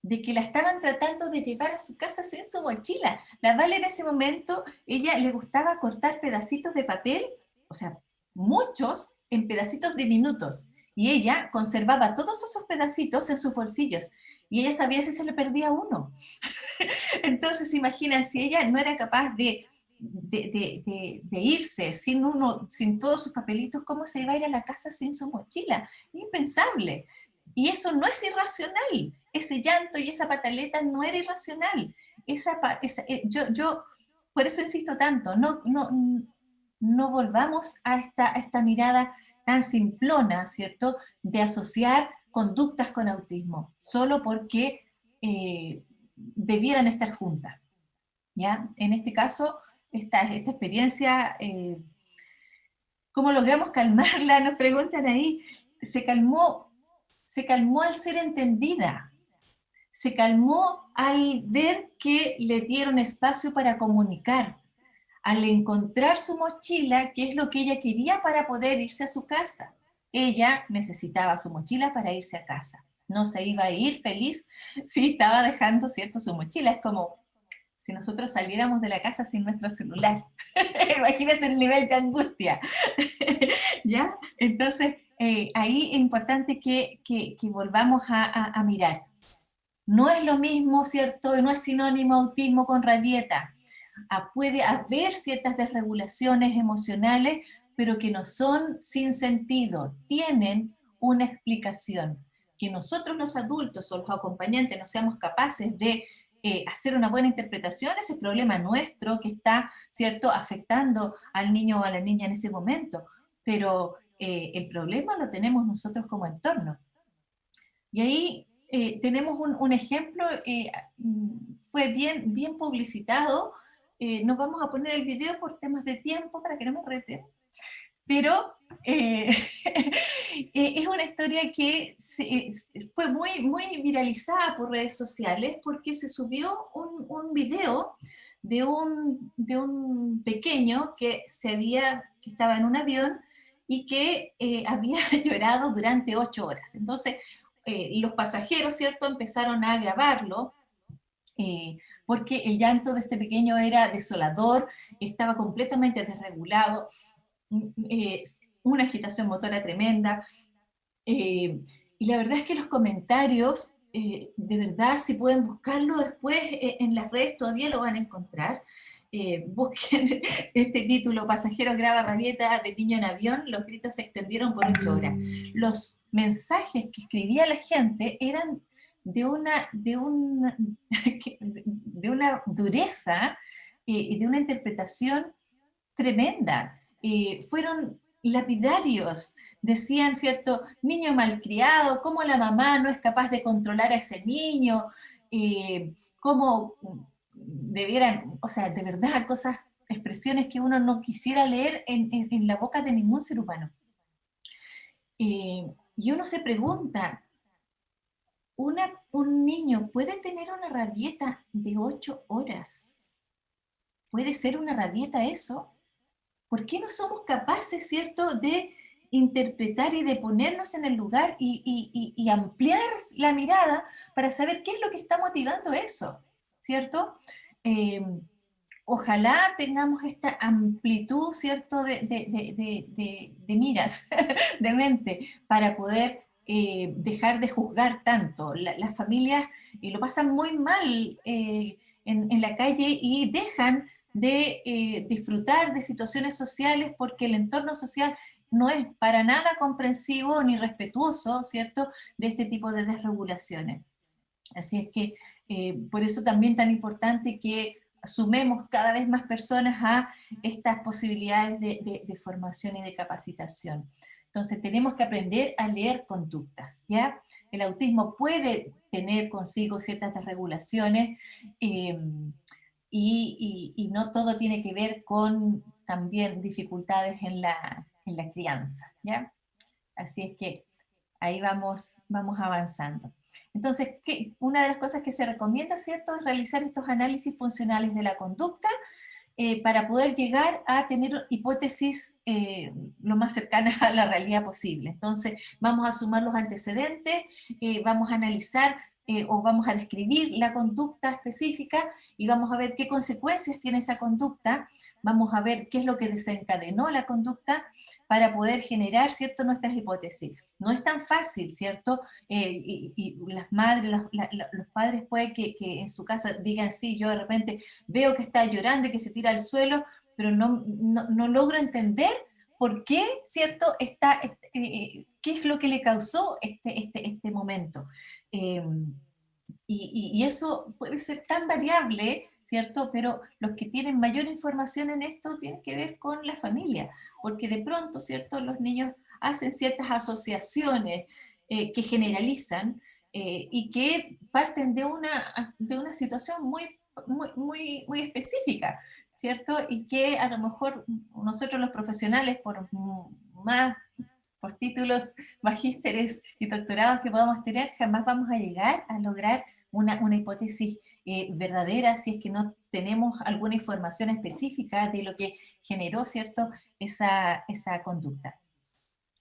de que la estaban tratando de llevar a su casa sin su mochila. La Vale en ese momento, ella le gustaba cortar pedacitos de papel, o sea, muchos, en pedacitos diminutos. Y ella conservaba todos esos pedacitos en sus bolsillos. Y ella sabía si se le perdía uno. Entonces, imagina, si ella no era capaz de irse sin todos sus papelitos, ¿cómo se iba a ir a la casa sin su mochila? Impensable. Y eso no es irracional. Ese llanto y esa pataleta no era irracional. Yo por eso insisto tanto, no volvamos a esta mirada tan simplona, ¿cierto?, de asociar conductas con autismo, solo porque debieran estar juntas, ¿ya? En este caso, esta experiencia, ¿cómo logramos calmarla? Nos preguntan ahí. Se calmó al ser entendida, se calmó al ver que le dieron espacio para comunicar, al encontrar su mochila, que es lo que ella quería para poder irse a su casa. Ella necesitaba su mochila para irse a casa. No se iba a ir feliz si estaba dejando, ¿cierto?, su mochila. Es como si nosotros saliéramos de la casa sin nuestro celular. Imagínense el nivel de angustia. ¿Ya? Entonces, ahí es importante que volvamos a mirar. No es lo mismo, ¿cierto? No es sinónimo autismo con rabieta. Puede haber ciertas desregulaciones emocionales, pero que no son sin sentido. Tienen una explicación. Que nosotros los adultos o los acompañantes no seamos capaces de hacer una buena interpretación, ese es problema nuestro que está, ¿cierto?, afectando al niño o a la niña en ese momento, pero el problema lo tenemos nosotros como entorno. Y ahí tenemos un ejemplo, fue bien publicitado, nos vamos a poner el video por temas de tiempo para que no me reten, pero es una historia que fue muy viralizada por redes sociales porque se subió un video de un pequeño que estaba en un avión y que había llorado durante 8 horas. Entonces, los pasajeros, ¿cierto?, empezaron a grabarlo, porque el llanto de este pequeño era desolador, estaba completamente desregulado, una agitación motora tremenda, y la verdad es que los comentarios, de verdad, si pueden buscarlo después en las redes, todavía lo van a encontrar. Busquen este título, Pasajero graba rabieta de niño en avión, los gritos se extendieron por 8 horas. Los mensajes que escribía la gente eran de una dureza y de una interpretación tremenda. Fueron lapidarios, decían, ¿cierto?, niño malcriado, cómo la mamá no es capaz de controlar a ese niño, cómo debieran, o sea, de verdad, cosas, expresiones que uno no quisiera leer en la boca de ningún ser humano. Y uno se pregunta, ¿un niño puede tener una rabieta de 8 horas? ¿Puede ser una rabieta eso? ¿Por qué no somos capaces, ¿cierto?, de interpretar y de ponernos en el lugar y ampliar la mirada para saber qué es lo que está motivando eso, ¿cierto? Ojalá tengamos esta amplitud, ¿cierto?, de miras, de mente, para poder dejar de juzgar tanto. Las familias lo pasan muy mal en la calle y dejan de disfrutar de situaciones sociales porque el entorno social no es para nada comprensivo ni respetuoso, ¿cierto?, de este tipo de desregulaciones. Así es que por eso también tan importante que sumemos cada vez más personas a estas posibilidades de formación y de capacitación. Entonces tenemos que aprender a leer conductas, ¿ya? El autismo puede tener consigo ciertas desregulaciones, y no todo tiene que ver con también dificultades en la crianza, ¿ya? Así es que ahí vamos avanzando. Entonces, una de las cosas que se recomienda, ¿cierto?, es realizar estos análisis funcionales de la conducta para poder llegar a tener hipótesis lo más cercanas a la realidad posible. Entonces, vamos a sumar los antecedentes, vamos a analizar o vamos a describir la conducta específica y vamos a ver qué consecuencias tiene esa conducta, vamos a ver qué es lo que desencadenó la conducta para poder generar, ¿cierto?, nuestras hipótesis. No es tan fácil, ¿cierto? Y las madres, los padres pueden que en su casa digan, sí, yo de repente veo que está llorando y que se tira al suelo, pero no logro entender por qué, ¿cierto?, qué es lo que le causó este momento. Y eso puede ser tan variable, ¿cierto? Pero los que tienen mayor información en esto tienen que ver con la familia, porque de pronto, ¿cierto?, los niños hacen ciertas asociaciones que generalizan y que parten de una situación muy específica, ¿cierto? Y que a lo mejor nosotros los profesionales, por más postítulos, magísteres y doctorados que podamos tener, jamás vamos a llegar a lograr una hipótesis verdadera si es que no tenemos alguna información específica de lo que generó, ¿cierto?, esa conducta.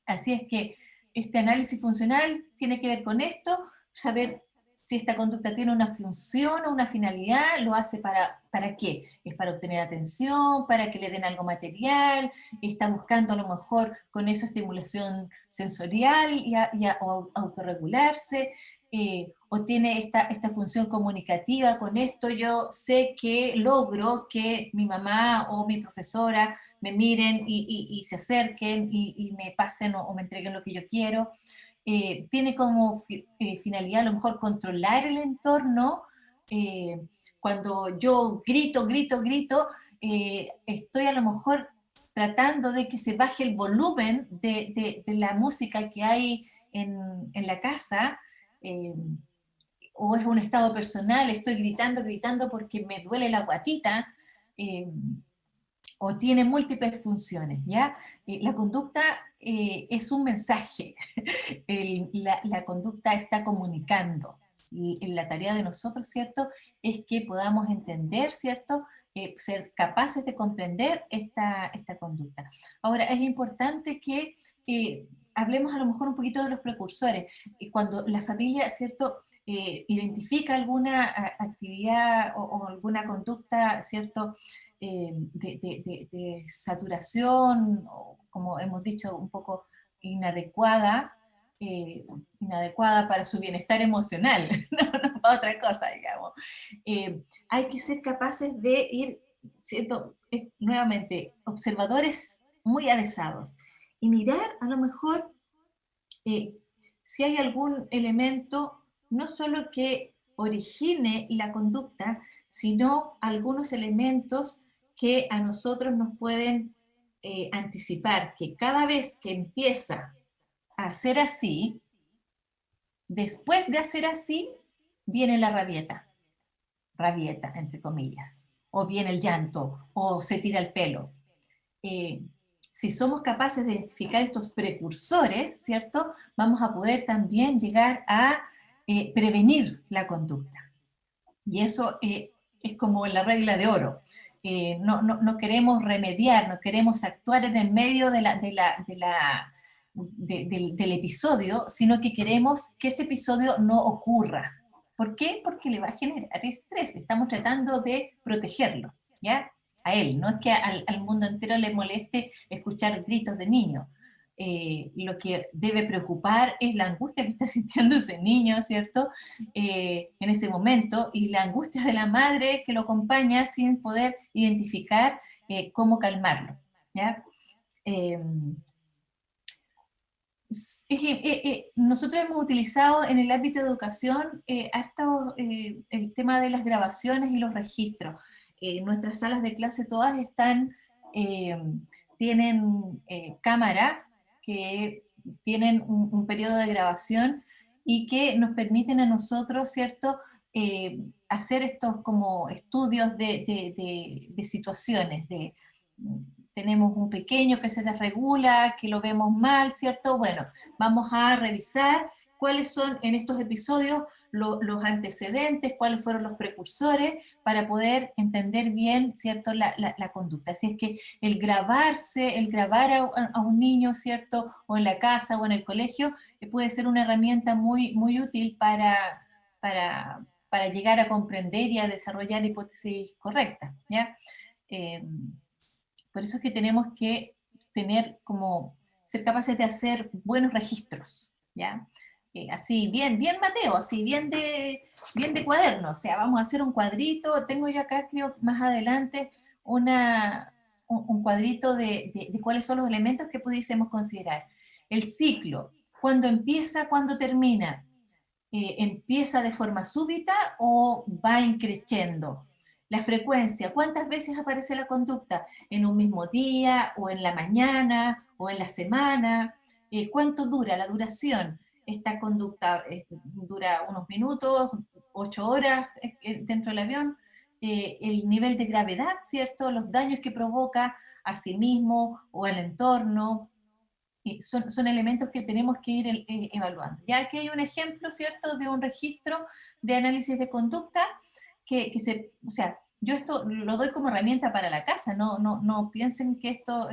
Así es que este análisis funcional tiene que ver con esto, saber si esta conducta tiene una función o una finalidad, lo hace ¿para qué? ¿Es para obtener atención, para que le den algo material, está buscando a lo mejor con eso estimulación sensorial o autorregularse, o tiene esta función comunicativa? Con esto yo sé que logro que mi mamá o mi profesora me miren y se acerquen y me pasen o me entreguen lo que yo quiero. tiene como finalidad a lo mejor controlar el entorno. Cuando yo grito, grito, grito, estoy a lo mejor tratando de que se baje el volumen de la música que hay en la casa, eh, o es un estado personal, estoy gritando, gritando porque me duele la guatita, eh, o tiene múltiples funciones, ¿ya? La conducta es un mensaje, la conducta está comunicando. Y la tarea de nosotros, ¿cierto?, es que podamos entender, ¿cierto?, ser capaces de comprender esta conducta. Ahora, es importante que hablemos a lo mejor un poquito de los precursores. Cuando la familia, ¿cierto?, identifica alguna actividad o alguna conducta, ¿cierto?, de saturación, o como hemos dicho, un poco inadecuada, inadecuada para su bienestar emocional, no para otra cosa, digamos. Hay que ser capaces de ir, ¿cierto?, nuevamente, observadores muy avesados, y mirar a lo mejor si hay algún elemento, no solo que origine la conducta, sino algunos elementos que a nosotros nos pueden anticipar que cada vez que empieza a hacer así, después de hacer así, viene la rabieta, entre comillas, o viene el llanto, o se tira el pelo. Eh, si somos capaces de identificar estos precursores, ¿cierto?, vamos a poder también llegar a prevenir la conducta. Y eso es como la regla de oro. No queremos remediar, no queremos actuar en el medio del episodio, sino que queremos que ese episodio no ocurra. ¿Por qué? Porque le va a generar estrés. Estamos tratando de protegerlo, ¿ya? A él, no es que al mundo entero le moleste escuchar gritos de niño. Lo que debe preocupar es la angustia que está sintiendo ese niño, ¿cierto?, en ese momento, y la angustia de la madre que lo acompaña sin poder identificar cómo calmarlo, ¿ya? Nosotros hemos utilizado en el ámbito de educación harto el tema de las grabaciones y los registros. Nuestras salas de clase todas tienen cámaras que tienen un periodo de grabación y que nos permiten a nosotros, ¿cierto?, hacer estos como estudios de situaciones, tenemos un pequeño que se desregula, que lo vemos mal, ¿cierto? Bueno, vamos a revisar cuáles son en estos episodios los antecedentes, cuáles fueron los precursores, para poder entender bien, ¿cierto?, la conducta. Así es que el grabar a un niño, ¿cierto?, o en la casa o en el colegio, puede ser una herramienta muy, muy útil para llegar a comprender y a desarrollar hipótesis correctas, ¿ya? Por eso es que tenemos que ser capaces de hacer buenos registros, ¿ya? Así, bien, bien Mateo, así, bien de cuaderno, o sea, vamos a hacer un cuadrito, tengo yo acá, creo, más adelante, un cuadrito de cuáles son los elementos que pudiésemos considerar. El ciclo, cuándo empieza, cuándo termina, empieza de forma súbita o va increciendo. La frecuencia, ¿cuántas veces aparece la conducta? ¿En un mismo día, o en la mañana, o en la semana? ¿Cuánto dura la duración? Esta conducta dura unos minutos, 8 horas dentro del avión. El nivel de gravedad, ¿cierto? Los daños que provoca a sí mismo o al entorno. Son elementos que tenemos que ir evaluando. Ya aquí hay un ejemplo, ¿cierto?, de un registro de análisis de conducta o sea, yo esto lo doy como herramienta para la casa, no piensen que esto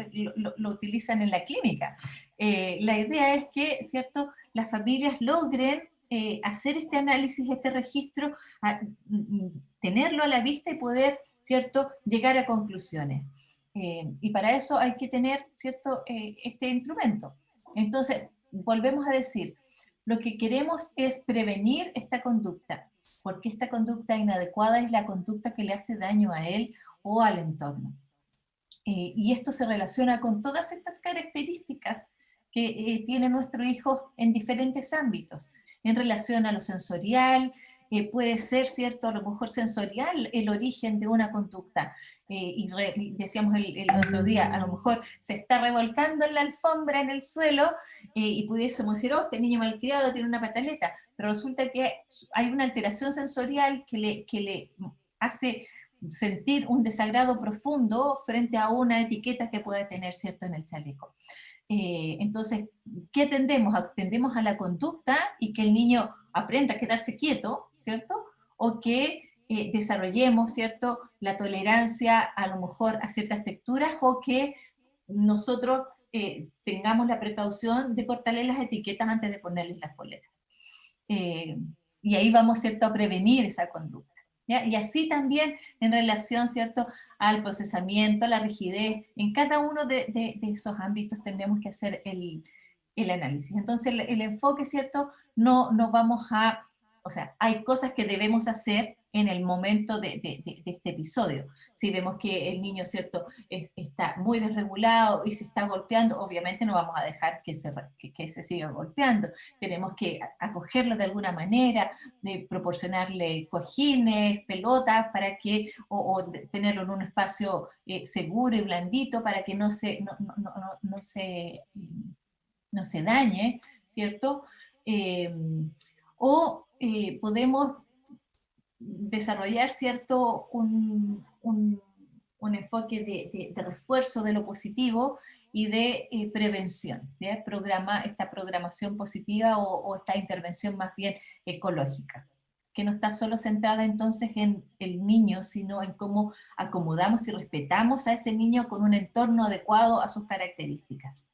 lo utilizan en la clínica. La idea es que, ¿cierto?, las familias logren hacer este análisis, este registro, tenerlo a la vista y poder, ¿cierto?, llegar a conclusiones. Y para eso hay que tener, ¿cierto?, este instrumento. Entonces, volvemos a decir, lo que queremos es prevenir esta conducta, porque esta conducta inadecuada es la conducta que le hace daño a él o al entorno. Y esto se relaciona con todas estas características que tiene nuestro hijo en diferentes ámbitos, en relación a lo sensorial, puede ser, ¿cierto?, a lo mejor sensorial el origen de una conducta. Y decíamos el otro día, a lo mejor se está revolcando en la alfombra, en el suelo, y pudiésemos decir, oh, este niño malcriado tiene una pataleta, pero resulta que hay una alteración sensorial que le hace sentir un desagrado profundo frente a una etiqueta que puede tener, ¿cierto?, en el chaleco. Entonces, ¿qué tendemos? Tendemos a la conducta y que el niño aprenda a quedarse quieto, ¿cierto? O que desarrollemos, ¿cierto?, la tolerancia a lo mejor a ciertas texturas, o que nosotros tengamos la precaución de cortarle las etiquetas antes de ponerles las poleras. Y ahí vamos, ¿cierto?, a prevenir esa conducta. ¿Ya? Y así también en relación, ¿cierto?, al procesamiento, a la rigidez, en cada uno de esos ámbitos tendremos que hacer el análisis. Entonces el enfoque, ¿cierto?, no vamos a, o sea, hay cosas que debemos hacer en el momento de este episodio. Si vemos que el niño, ¿cierto?, está muy desregulado y se está golpeando, obviamente no vamos a dejar que se siga golpeando. Tenemos que acogerlo de alguna manera, de proporcionarle cojines, pelotas, para que, o tenerlo en un espacio seguro y blandito para que no se dañe, ¿cierto? Podemos desarrollar, ¿cierto?, un enfoque de refuerzo de lo positivo y de prevención, ¿ya? Esta programación positiva o esta intervención más bien ecológica, que no está solo centrada entonces en el niño, sino en cómo acomodamos y respetamos a ese niño con un entorno adecuado a sus características.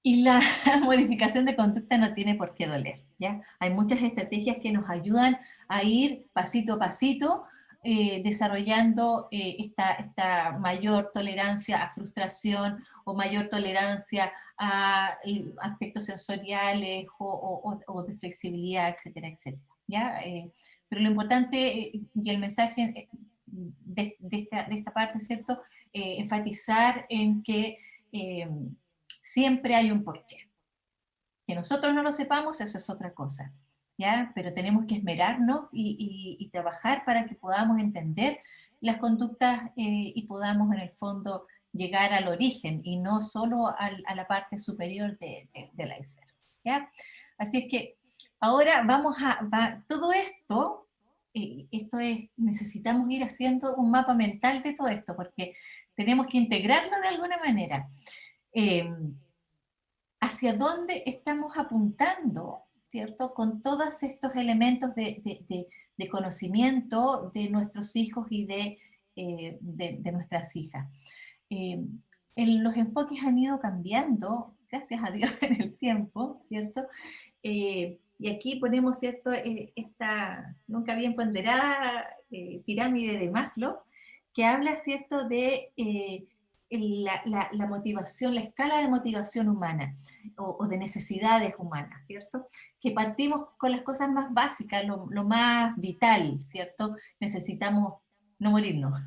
Y la modificación de conducta no tiene por qué doler, ¿ya? Hay muchas estrategias que nos ayudan a ir pasito a pasito desarrollando esta mayor tolerancia a frustración o mayor tolerancia a aspectos sensoriales o de flexibilidad, etcétera, etcétera, ¿ya? Pero lo importante y el mensaje de esta parte, ¿cierto?, enfatizar en que siempre hay un porqué. Que nosotros no lo sepamos, eso es otra cosa, ¿ya? Pero tenemos que esmerarnos y trabajar para que podamos entender las conductas y podamos en el fondo llegar al origen y no solo a la parte superior del iceberg, ¿ya? Así es que ahora todo esto, necesitamos ir haciendo un mapa mental de todo esto, porque tenemos que integrarlo de alguna manera. Hacia dónde estamos apuntando, ¿cierto?, con todos estos elementos de conocimiento de nuestros hijos y de nuestras hijas. Los enfoques han ido cambiando, gracias a Dios, en el tiempo, ¿cierto? Y aquí ponemos, ¿cierto?, esta nunca bien ponderada pirámide de Maslow, que habla, ¿cierto?, de la motivación, la escala de motivación humana o de necesidades humanas, ¿cierto? Que partimos con las cosas más básicas, lo más vital, ¿cierto? Necesitamos no morirnos,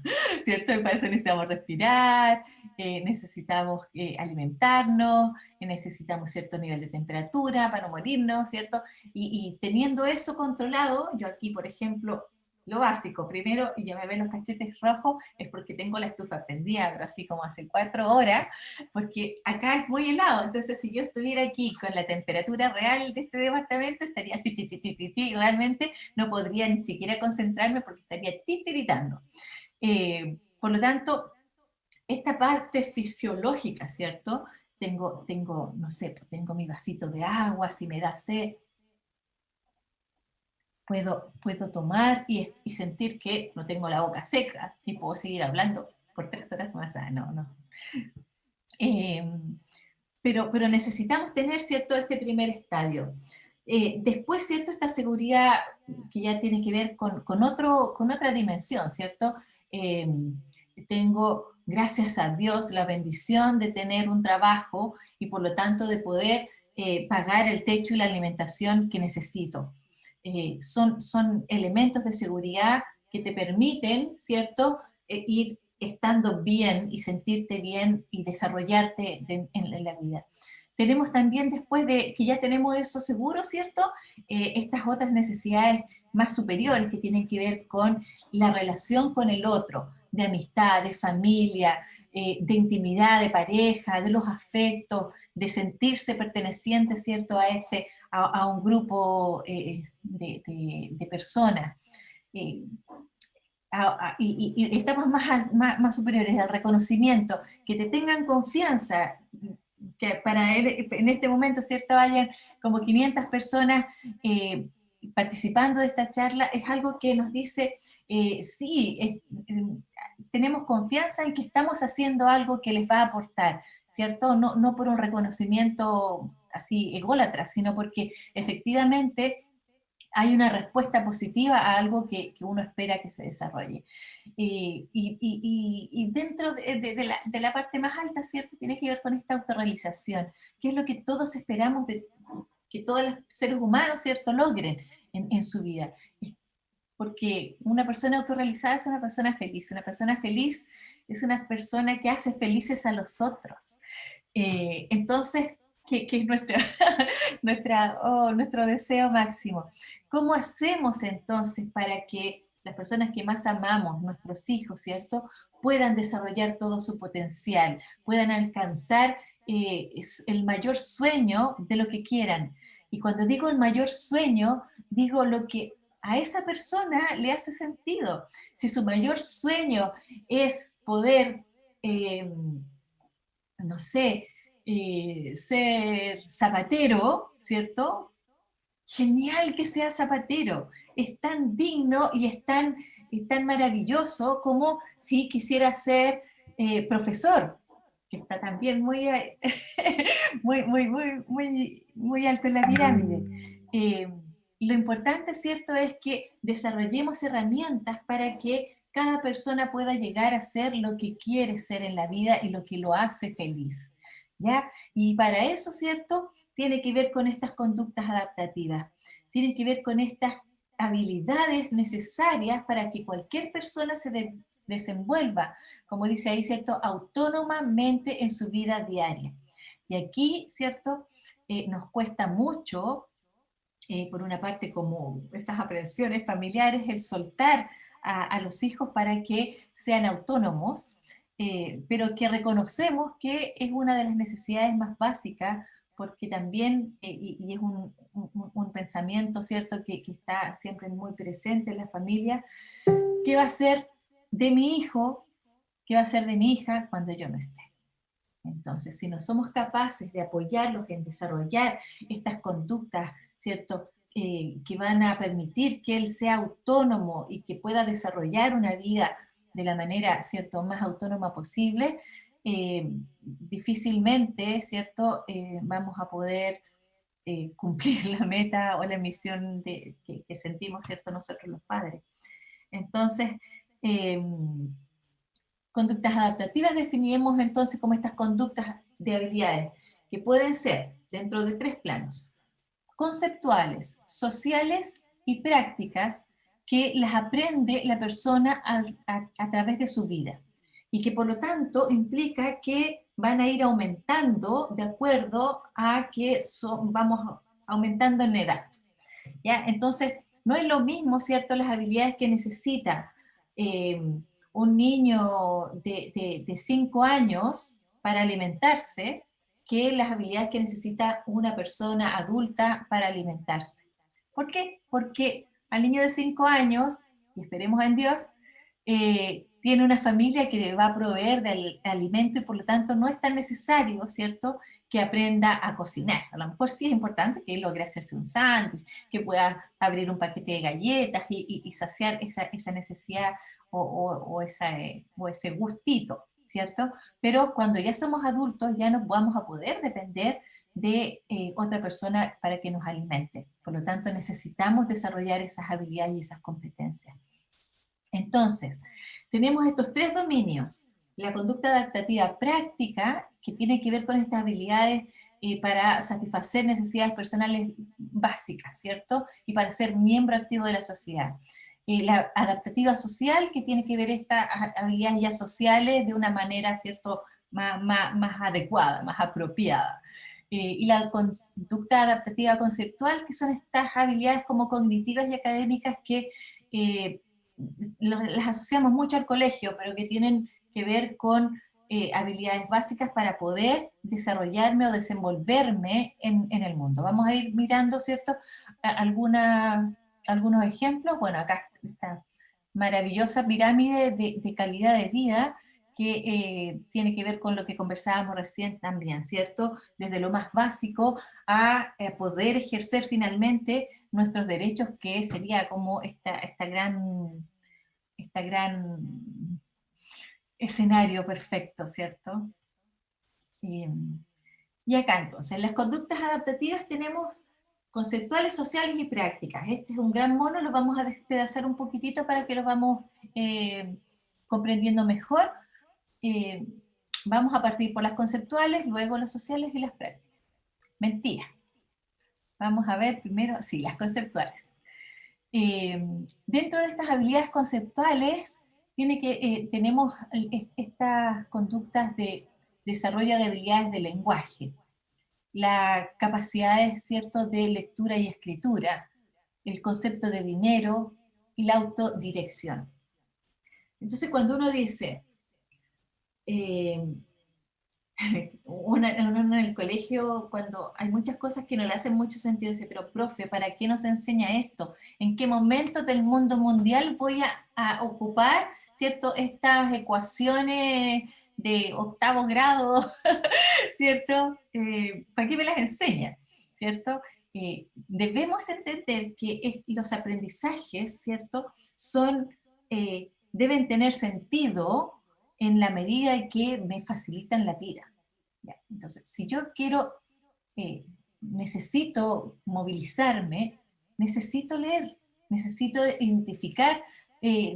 ¿cierto? Y para eso necesitamos respirar, necesitamos alimentarnos, necesitamos cierto nivel de temperatura para no morirnos, ¿cierto? Y teniendo eso controlado, yo aquí, por ejemplo, lo básico, primero, y ya me ven los cachetes rojos, es porque tengo la estufa prendida, pero así como hace 4 horas, porque acá es muy helado, entonces si yo estuviera aquí con la temperatura real de este departamento, estaría así, realmente no podría ni siquiera concentrarme porque estaría titiritando. Por lo tanto, esta parte fisiológica, ¿cierto? Tengo, no sé, tengo mi vasito de agua, si me da sed, puedo tomar y sentir que no tengo la boca seca y puedo seguir hablando por 3 horas más. No. Pero necesitamos tener, ¿cierto?, este primer estadio. Después, ¿cierto?, esta seguridad que ya tiene que ver con otra dimensión, ¿cierto? Tengo, gracias a Dios, la bendición de tener un trabajo y por lo tanto de poder pagar el techo y la alimentación que necesito. Son elementos de seguridad que te permiten, ¿cierto?, ir estando bien y sentirte bien y desarrollarte en la vida. Tenemos también, después de que ya tenemos eso seguro, ¿cierto? Estas otras necesidades más superiores que tienen que ver con la relación con el otro, de amistad, de familia, de intimidad, de pareja, de los afectos, de sentirse perteneciente, ¿cierto?, a un grupo de personas. Eh, y estamos más superiores al reconocimiento, que te tengan confianza, que para él, en este momento, ¿cierto?, vayan como 500 personas participando de esta charla, es algo que nos dice, sí, tenemos confianza en que estamos haciendo algo que les va a aportar, ¿cierto? No por un reconocimiento así ególatra, sino porque efectivamente hay una respuesta positiva a algo que uno espera que se desarrolle. Y dentro de la parte más alta, ¿cierto?, tiene que ver con esta autorrealización, que es lo que todos esperamos que todos los seres humanos, ¿cierto?, logren en su vida. Porque una persona autorrealizada es una persona feliz es una persona que hace felices a los otros. Entonces, que es nuestro deseo máximo. ¿Cómo hacemos entonces para que las personas que más amamos, nuestros hijos, ¿cierto?, puedan desarrollar todo su potencial, puedan alcanzar el mayor sueño de lo que quieran? Y cuando digo el mayor sueño, digo lo que a esa persona le hace sentido. Si su mayor sueño es poder, no sé, ser zapatero, ¿cierto? Genial que sea zapatero. Es tan digno y es tan maravilloso como si quisiera ser profesor, que está también muy alto en la pirámide. Lo importante, ¿cierto?, es que desarrollemos herramientas para que cada persona pueda llegar a ser lo que quiere ser en la vida y lo que lo hace feliz, ¿ya? Y para eso, ¿cierto?, tiene que ver con estas conductas adaptativas, tiene que ver con estas habilidades necesarias para que cualquier persona se desenvuelva, como dice ahí, ¿cierto?, autónomamente en su vida diaria. Y aquí, ¿cierto?, nos cuesta mucho, por una parte, como estas aprensiones familiares, el soltar a los hijos para que sean autónomos, pero que reconocemos que es una de las necesidades más básicas, porque también, y es un pensamiento, ¿cierto?, que está siempre muy presente en la familia, ¿qué va a ser de mi hijo, qué va a ser de mi hija cuando yo no esté? Entonces, si no somos capaces de apoyarlos en desarrollar estas conductas, ¿cierto?, que van a permitir que él sea autónomo y que pueda desarrollar una vida de la manera, ¿cierto?, más autónoma posible, difícilmente, ¿cierto?, vamos a poder cumplir la meta o la misión que sentimos, ¿cierto?, nosotros los padres. Entonces, conductas adaptativas definimos entonces como estas conductas de habilidades que pueden ser dentro de 3 planos: conceptuales, sociales y prácticas, que las aprende la persona a través de su vida y que por lo tanto implica que van a ir aumentando de acuerdo a que vamos aumentando en edad, ¿ya? Entonces, no es lo mismo, ¿cierto?, las habilidades que necesita eh, un niño de 5 años para alimentarse que las habilidades que necesita una persona adulta para alimentarse. ¿Por qué? Porque al niño de 5 años, y esperemos en Dios, tiene una familia que le va a proveer del alimento y por lo tanto no es tan necesario, ¿cierto?, que aprenda a cocinar. A lo mejor sí es importante que él logre hacerse un sándwich, que pueda abrir un paquete de galletas y saciar esa necesidad o ese gustito, ¿cierto? Pero cuando ya somos adultos ya no vamos a poder depender de otra persona para que nos alimente. Por lo tanto, necesitamos desarrollar esas habilidades y esas competencias. Entonces, tenemos estos 3 dominios: la conducta adaptativa práctica, que tiene que ver con estas habilidades para satisfacer necesidades personales básicas, ¿cierto? Y para ser miembro activo de la sociedad. la adaptativa social, que tiene que ver estas habilidades ya sociales de una manera, ¿cierto?, más adecuada, más apropiada. Y la conducta adaptativa conceptual, que son estas habilidades como cognitivas y académicas que las asociamos mucho al colegio, pero que tienen que ver con habilidades básicas para poder desarrollarme o desenvolverme en el mundo. Vamos a ir mirando, ¿cierto?, algunos ejemplos. Bueno, acá esta maravillosa pirámide de calidad de vida, que tiene que ver con lo que conversábamos recién también, ¿cierto? Desde lo más básico a poder ejercer finalmente nuestros derechos, que sería como esta gran escenario perfecto, ¿cierto? Y acá entonces, en las conductas adaptativas tenemos conceptuales, sociales y prácticas. Este es un gran mono, lo vamos a despedazar un poquitito para que lo vamos comprendiendo mejor. Vamos a partir por las conceptuales, luego las sociales y las prácticas. Mentira. Vamos a ver primero, sí, las conceptuales. Dentro de estas habilidades conceptuales tenemos estas conductas de desarrollo de habilidades de lenguaje, la capacidad, ¿cierto?, de lectura y escritura, el concepto de dinero y la autodirección. Entonces, cuando uno dice, uno en el colegio, cuando hay muchas cosas que no le hacen mucho sentido, dice, pero profe, ¿para qué nos enseña esto? ¿En qué momento del mundo mundial voy a ocupar, ¿cierto?, estas ecuaciones de octavo grado, ¿cierto? ¿Para qué me las enseña? ¿Cierto? Debemos entender que los aprendizajes, ¿cierto?, deben tener sentido en la medida en que me facilitan la vida. ¿Ya? Entonces, si yo necesito movilizarme, necesito leer, necesito identificar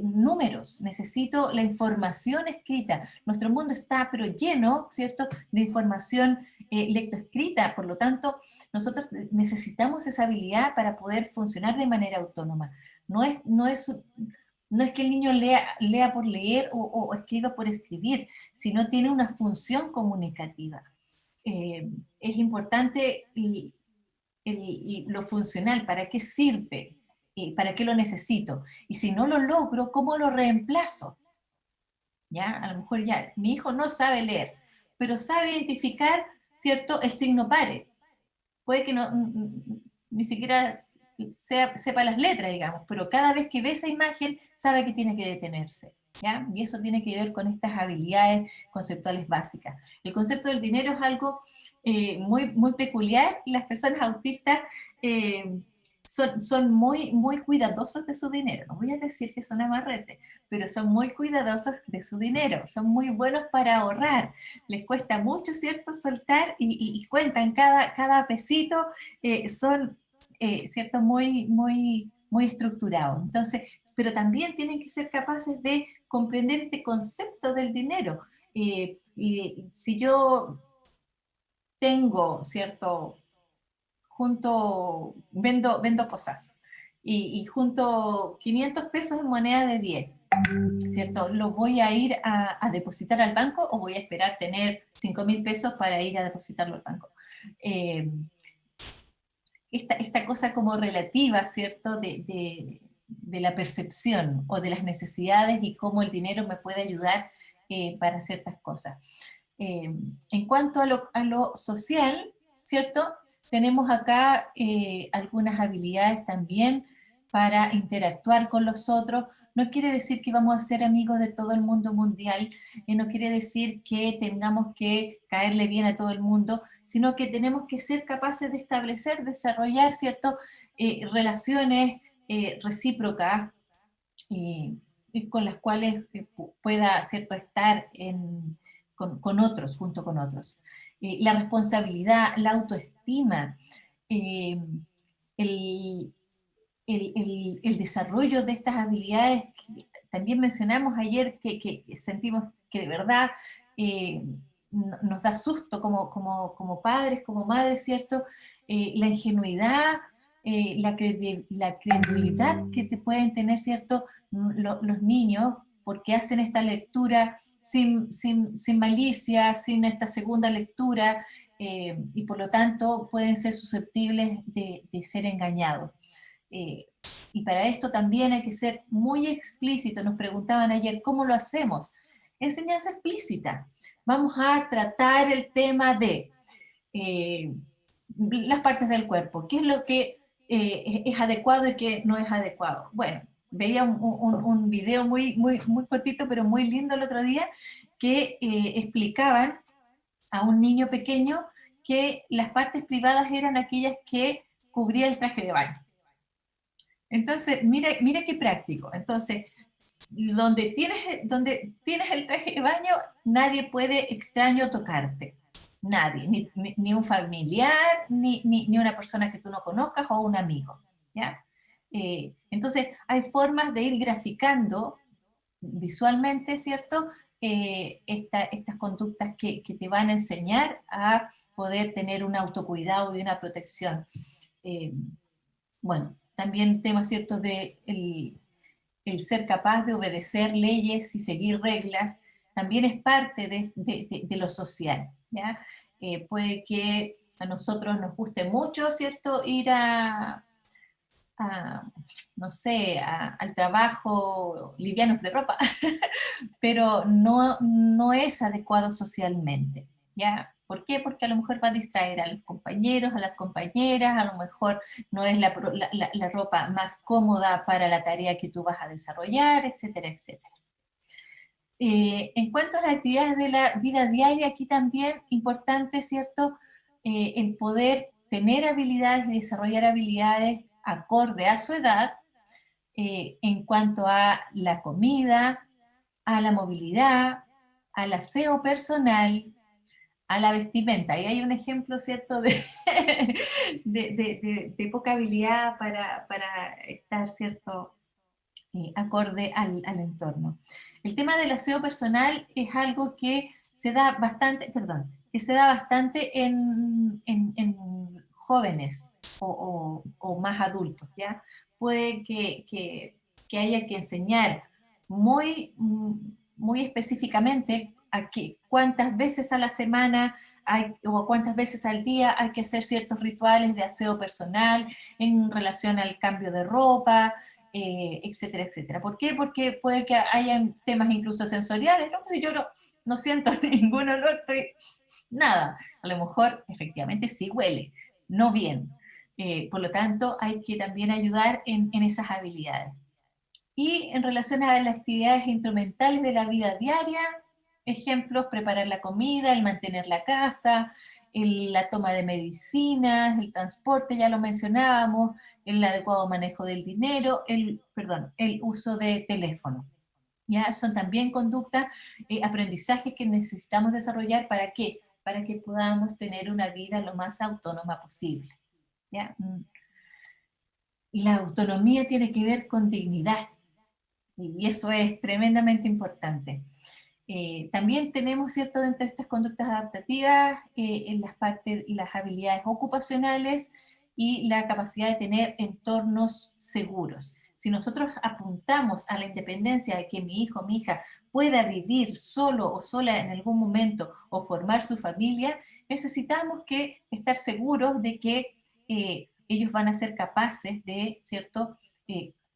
números, necesito la información escrita. Nuestro mundo está pero lleno, ¿cierto?, de información lectoescrita, por lo tanto, nosotros necesitamos esa habilidad para poder funcionar de manera autónoma. No es que el niño lea por leer o escriba por escribir, sino tiene una función comunicativa. Es importante lo funcional, ¿para qué sirve? ¿Para qué lo necesito? Y si no lo logro, ¿cómo lo reemplazo? ¿Ya? A lo mejor ya, mi hijo no sabe leer, pero sabe identificar, ¿cierto?, el signo pare. Puede que ni siquiera sepa las letras, digamos, pero cada vez que ve esa imagen, sabe que tiene que detenerse. ¿Ya? Y eso tiene que ver con estas habilidades conceptuales básicas. El concepto del dinero es algo muy peculiar. Las personas autistas son muy cuidadosos de su dinero. No voy a decir que son amarretes, pero son muy cuidadosos de su dinero. Son muy buenos para ahorrar. Les cuesta mucho, ¿cierto?, soltar y cuentan cada pesito. Son, ¿cierto?, muy estructurados. Entonces, pero también tienen que ser capaces de comprender este concepto del dinero. Y si yo tengo, ¿cierto?, vendo cosas y junto 500 pesos en moneda de 10, ¿cierto? ¿Los voy a ir a depositar al banco o voy a esperar tener 5.000 pesos para ir a depositarlo al banco? Esta cosa como relativa, ¿cierto?, de la percepción o de las necesidades y cómo el dinero me puede ayudar para ciertas cosas. En cuanto a lo social, ¿cierto?, tenemos acá algunas habilidades también para interactuar con los otros. No quiere decir que vamos a ser amigos de todo el mundo mundial, no quiere decir que tengamos que caerle bien a todo el mundo, sino que tenemos que ser capaces de establecer, desarrollar, ¿cierto?, relaciones recíprocas con las cuales pueda, ¿cierto?, estar con otros, junto con otros. La responsabilidad, la autoestima, el, el desarrollo de estas habilidades que también mencionamos ayer, que sentimos que de verdad nos da susto como padres, como madres, ¿cierto? La ingenuidad, la credulidad que te pueden tener, ¿cierto?, los niños, porque hacen esta lectura sin malicia, sin esta segunda lectura, y por lo tanto pueden ser susceptibles de ser engañados. Eh, y para esto también hay que ser muy explícito. Nos preguntaban ayer, ¿cómo lo hacemos? Enseñanza explícita. Vamos a tratar el tema de las partes del cuerpo, qué es lo que es adecuado y qué no es adecuado. Bueno, veía un video muy cortito, pero muy lindo el otro día, que explicaban a un niño pequeño que las partes privadas eran aquellas que cubría el traje de baño. Entonces, mira qué práctico. Entonces, donde tienes el traje de baño, nadie puede extraño tocarte. Nadie, ni un familiar, ni una persona que tú no conozcas o un amigo. ¿Ya? Entonces, hay formas de ir graficando visualmente, ¿cierto? Estas conductas que te van a enseñar a poder tener un autocuidado y una protección. Eh, bueno, también tema, ¿cierto?, de el ser capaz de obedecer leyes y seguir reglas, también es parte de lo social, ¿ya? Puede que a nosotros nos guste mucho, ¿cierto?, ir no sé, al trabajo livianos de ropa, pero no es adecuado socialmente, ¿ya? ¿Por qué? Porque a lo mejor va a distraer a los compañeros, a las compañeras, a lo mejor no es la ropa más cómoda para la tarea que tú vas a desarrollar, etcétera, etcétera. En cuanto a las actividades de la vida diaria, aquí también importante, ¿cierto?, el poder tener habilidades y desarrollar habilidades acorde a su edad, en cuanto a la comida, a la movilidad, al aseo personal, a la vestimenta. Y hay un ejemplo, ¿cierto?, de poca habilidad para estar, ¿cierto?, acorde al entorno. El tema del aseo personal es algo que se da bastante, que se da bastante en jóvenes o más adultos, ¿ya? Puede que haya que enseñar muy específicamente a cuántas veces a la semana o cuántas veces al día hay que hacer ciertos rituales de aseo personal en relación al cambio de ropa, etcétera, etcétera. ¿Por qué? Porque puede que hayan temas incluso sensoriales, ¿no? Si yo no siento ningún olor, nada. A lo mejor efectivamente sí huele, no bien. Por lo tanto, hay que también ayudar en esas habilidades. Y en relación a las actividades instrumentales de la vida diaria, ejemplos, preparar la comida, el mantener la casa, la toma de medicinas, el transporte, ya lo mencionábamos, el adecuado manejo del dinero, el uso de teléfono. Ya son también conductas, aprendizajes que necesitamos desarrollar. ¿Para qué? Para que podamos tener una vida lo más autónoma posible. ¿Ya? La autonomía tiene que ver con dignidad, y eso es tremendamente importante. También tenemos, ¿cierto?, dentro de estas conductas adaptativas, en las habilidades ocupacionales y la capacidad de tener entornos seguros. Si nosotros apuntamos a la independencia de que mi hijo o mi hija pueda vivir solo o sola en algún momento o formar su familia, necesitamos estar seguros de que ellos van a ser capaces de, ¿cierto?,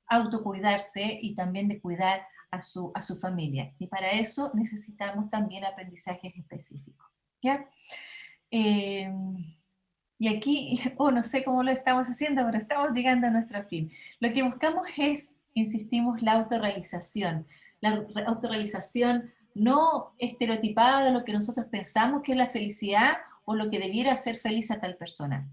autocuidarse y también de cuidar a su familia. Y para eso necesitamos también aprendizajes específicos. ¿Ya? Y aquí, no sé cómo lo estamos haciendo, pero estamos llegando a nuestro fin. Lo que buscamos es, insistimos, la autorrealización. La autorrealización no estereotipada de lo que nosotros pensamos que es la felicidad o lo que debiera hacer feliz a tal persona,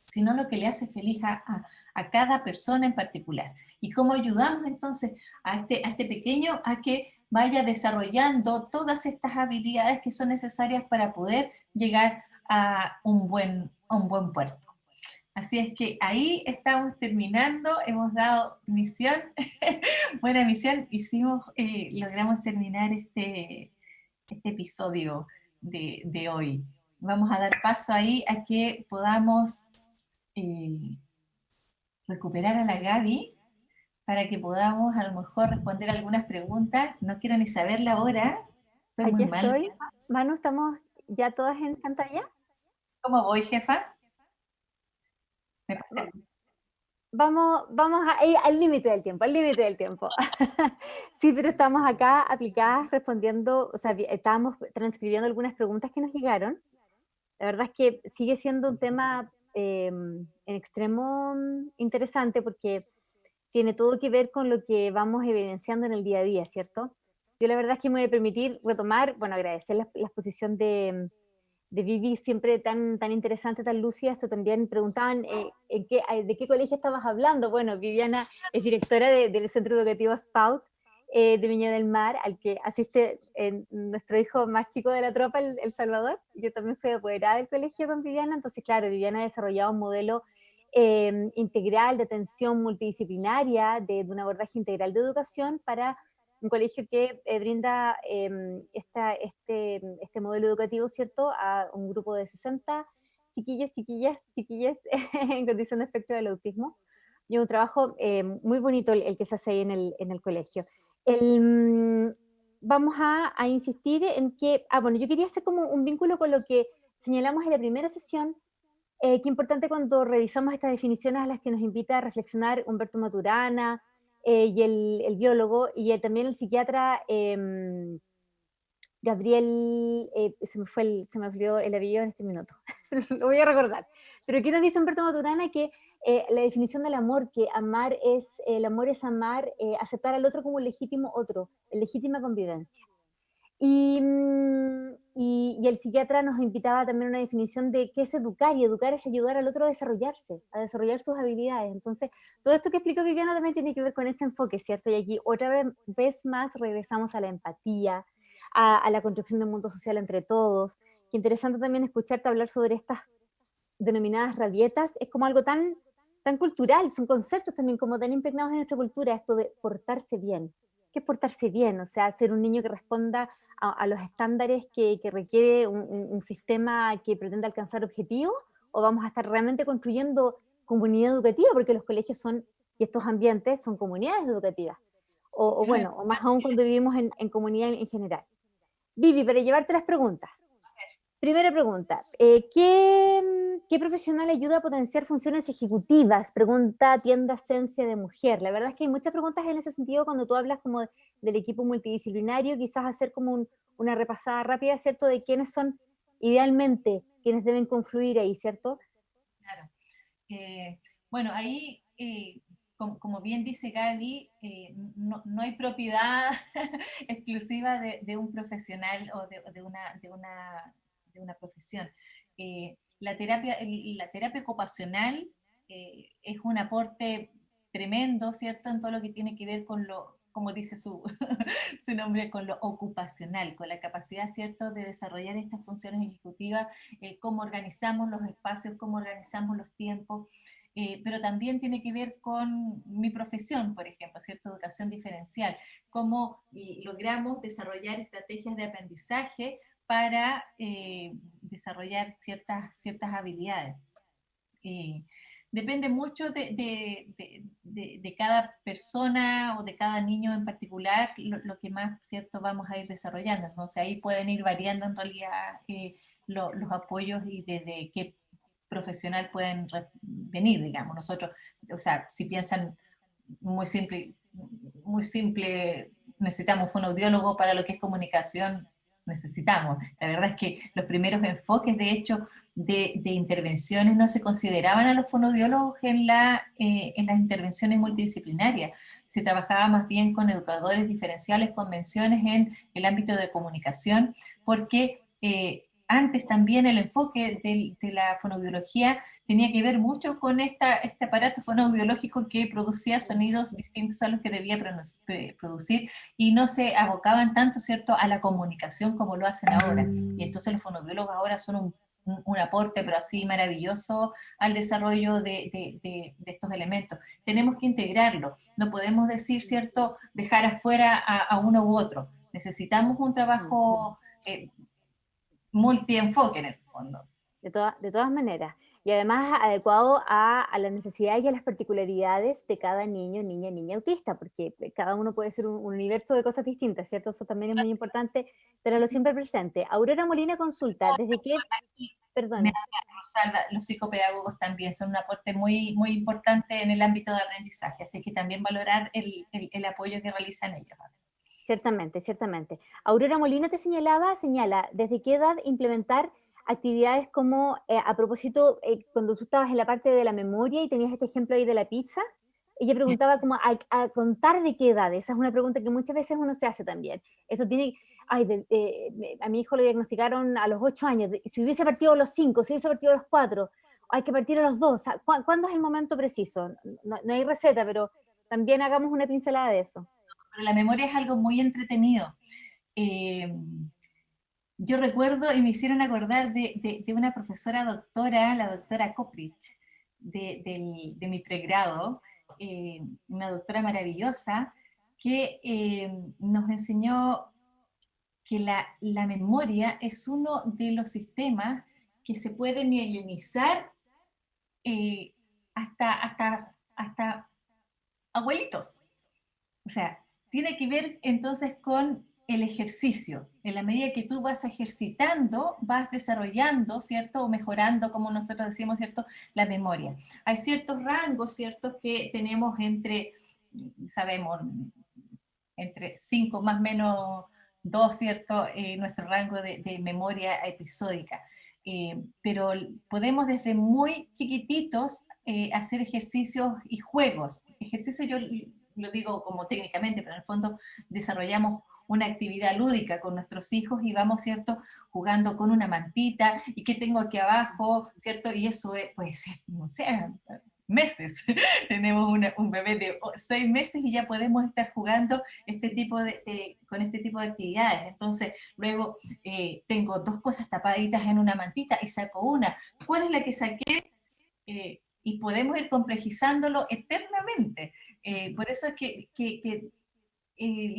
sino lo que le hace feliz a cada persona en particular. Y cómo ayudamos entonces a este pequeño a que vaya desarrollando todas estas habilidades que son necesarias para poder llegar a un buen puerto. Así es que ahí estamos terminando, hemos dado misión, buena misión, logramos terminar este episodio de hoy. Vamos a dar paso ahí a que podamos recuperar a la Gaby para que podamos a lo mejor responder algunas preguntas. No quiero ni saber la hora, estoy Aquí muy mal. estoy. Manu, ¿estamos ya todas en pantalla? ¿Cómo voy, jefa? Me pasé. Vamos al límite del tiempo, al límite del tiempo. Sí, pero estamos acá aplicadas respondiendo, o sea, estábamos transcribiendo algunas preguntas que nos llegaron. La verdad es que sigue siendo un tema en extremo interesante porque tiene todo que ver con lo que vamos evidenciando en el día a día, ¿cierto? Yo la verdad es que me voy a permitir retomar, bueno, agradecer la exposición de Vivi, siempre tan interesante, tan lúcida. Esto también preguntaban de qué colegio estabas hablando. Bueno, Viviana es directora del Centro Educativo Spout de Viña del Mar, al que asiste nuestro hijo más chico de la tropa, el Salvador. Yo también soy apoderada del colegio con Viviana, entonces claro, Viviana ha desarrollado un modelo integral de atención multidisciplinaria, de un abordaje integral de educación para un colegio que brinda este modelo educativo, ¿cierto?, a un grupo de 60 chiquillos, chiquillas en condición de espectro del autismo. Y un trabajo muy bonito el que se hace ahí en el colegio. Vamos a insistir en que, bueno, yo quería hacer como un vínculo con lo que señalamos en la primera sesión. Qué importante cuando revisamos estas definiciones a las que nos invita a reflexionar Humberto Maturana y el biólogo y también el psiquiatra Gabriel, se me olvidó el apellido en este minuto, lo voy a recordar. Pero aquí nos dice Humberto Maturana que la definición del amor, que el amor es amar, aceptar al otro como un legítimo otro, en legítima convivencia. Y el psiquiatra nos invitaba también a una definición de qué es educar, y educar es ayudar al otro a desarrollarse, a desarrollar sus habilidades. Entonces, todo esto que explicó Viviana también tiene que ver con ese enfoque, ¿cierto? Y aquí otra vez más regresamos a la empatía, a la construcción de un mundo social entre todos. Qué interesante también escucharte hablar sobre estas denominadas rabietas, es como algo tan cultural, son conceptos también como tan impregnados en nuestra cultura, esto de portarse bien. ¿Qué es portarse bien? O sea, ser un niño que responda a los estándares que requiere un sistema que pretende alcanzar objetivos, o vamos a estar realmente construyendo comunidad educativa, porque los colegios son, y estos ambientes son comunidades educativas, o más aún cuando vivimos en comunidad en general. Vivi, para llevarte las preguntas. Primera pregunta, ¿qué profesional ayuda a potenciar funciones ejecutivas? Pregunta Tienda Esencia de Mujer. La verdad es que hay muchas preguntas en ese sentido cuando tú hablas como del equipo multidisciplinario, quizás hacer como una repasada rápida, ¿cierto?, de quiénes son idealmente quienes deben confluir ahí, ¿cierto? Claro. Bueno, ahí, como bien dice Gaby, no hay propiedad exclusiva de un profesional o de una profesión. La terapia ocupacional es un aporte tremendo, ¿cierto?, en todo lo que tiene que ver con como dice su, su nombre, con lo ocupacional, con la capacidad, ¿cierto?, de desarrollar estas funciones ejecutivas, cómo organizamos los espacios, cómo organizamos los tiempos, pero también tiene que ver con mi profesión, por ejemplo, ¿cierto?, educación diferencial, cómo logramos desarrollar estrategias de aprendizaje para desarrollar ciertas habilidades. Depende mucho de cada persona o de cada niño en particular lo que más, ¿cierto?, vamos a ir desarrollando. Entonces ahí pueden ir variando en realidad los apoyos y desde qué profesional pueden venir, digamos. Nosotros, o sea, si piensan muy simple, necesitamos un audiólogo para lo que es comunicación, necesitamos. La verdad es que los primeros enfoques, de hecho, de intervenciones no se consideraban a los fonoaudiólogos en las intervenciones multidisciplinarias. Se trabajaba más bien con educadores diferenciales, convenciones en el ámbito de comunicación, porque antes también el enfoque de la fonoaudiología tenía que ver mucho con este aparato fonoaudiológico que producía sonidos distintos a los que debía producir, y no se abocaban tanto, ¿cierto?, a la comunicación como lo hacen ahora. Y entonces los fonoaudiólogos ahora son un aporte, pero así maravilloso, al desarrollo de estos elementos. Tenemos que integrarlo, no podemos decir, ¿cierto?, dejar afuera a uno u otro. Necesitamos un trabajo multienfoque en el fondo. De todas maneras. y además adecuado a las necesidades y a las particularidades de cada niño, niña autista, porque cada uno puede ser un universo de cosas distintas, ¿cierto? Eso también es muy importante tenerlo siempre presente. Aurora Molina consulta, ¿desde qué? Perdón. Rosalba, los psicopedagogos también son un aporte muy, muy importante en el ámbito de aprendizaje, así que también valorar el apoyo que realizan ellos. Ciertamente, ciertamente. Aurora Molina te señala, ¿desde qué edad implementar actividades como, a propósito, cuando tú estabas en la parte de la memoria y tenías este ejemplo ahí de la pizza? Ella preguntaba como, ¿a contar de qué edad? Esa es una pregunta que muchas veces uno se hace también. Eso tiene, a mi hijo le diagnosticaron a los 8 años, si hubiese partido a los 5, si hubiese partido a los 4, hay que partir a los 2. ¿Cuándo es el momento preciso? No hay receta, pero también hagamos una pincelada de eso. Pero la memoria es algo muy entretenido. Yo recuerdo y me hicieron acordar de una profesora doctora, la doctora Koprich, de mi pregrado, una doctora maravillosa, que nos enseñó que la memoria es uno de los sistemas que se puede mielinizar eh, hasta abuelitos. O sea, tiene que ver entonces con el ejercicio. En la medida que tú vas ejercitando, vas desarrollando, ¿cierto? O mejorando, como nosotros decimos, ¿cierto? La memoria. Hay ciertos rangos, ¿cierto? Que tenemos sabemos, entre 5 más o menos 2, ¿cierto? Nuestro rango de memoria episódica. Pero podemos desde muy chiquititos hacer ejercicios y juegos. Ejercicio yo lo digo como técnicamente, pero en el fondo desarrollamos una actividad lúdica con nuestros hijos y vamos, ¿cierto?, jugando con una mantita y qué tengo aquí abajo, ¿cierto? Y eso puede ser, no sé, meses. Tenemos un bebé de 6 meses y ya podemos estar jugando con este tipo de actividades. Entonces, luego tengo 2 cosas tapaditas en una mantita y saco una. ¿Cuál es la que saqué? Y podemos ir complejizándolo eternamente. Por eso es que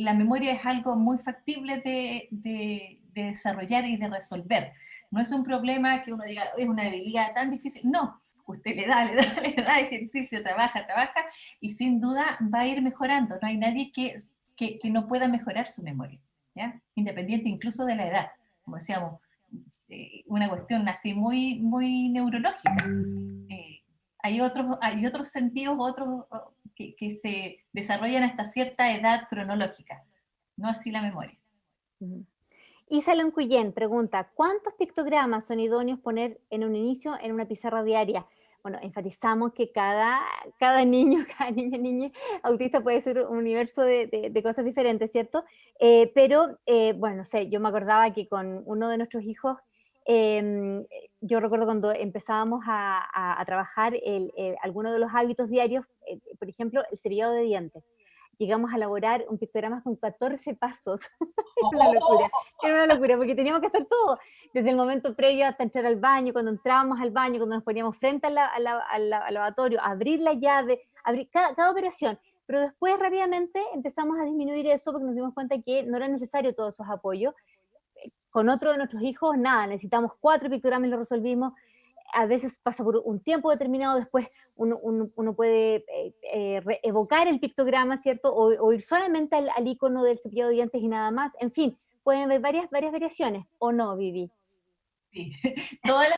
la memoria es algo muy factible de desarrollar y de resolver. No es un problema que uno diga, es una debilidad tan difícil. No, usted le da ejercicio, trabaja, y sin duda va a ir mejorando. No hay nadie que no pueda mejorar su memoria, ¿ya? Independiente incluso de la edad. Como decíamos, una cuestión así muy, muy neurológica. Hay otros sentidos, que se desarrollan hasta cierta edad cronológica, no así la memoria. Isa Loncuyen pregunta, ¿cuántos pictogramas son idóneos poner en un inicio en una pizarra diaria? Bueno, enfatizamos que cada niño, cada niña autista puede ser un universo de cosas diferentes, ¿cierto? Pero, bueno, no sé, yo me acordaba que con uno de nuestros hijos, yo recuerdo cuando empezábamos a trabajar algunos de los hábitos diarios, por ejemplo, el cepillado de dientes. Llegamos a elaborar un pictograma con 14 pasos. Era una locura, porque teníamos que hacer todo, desde el momento previo hasta entrar al baño, cuando entrábamos al baño, cuando nos poníamos frente al lavatorio, abrir la llave, abrir cada operación. Pero después rápidamente empezamos a disminuir eso porque nos dimos cuenta que no era necesario todos esos apoyos. Con otro de nuestros hijos, nada, necesitamos 4 pictogramas y lo resolvimos. A veces pasa por un tiempo determinado, después uno puede evocar el pictograma, ¿cierto? O ir solamente al icono del cepillado de dientes y nada más. En fin, pueden haber varias variaciones, ¿o no, Vivi? Sí. Todas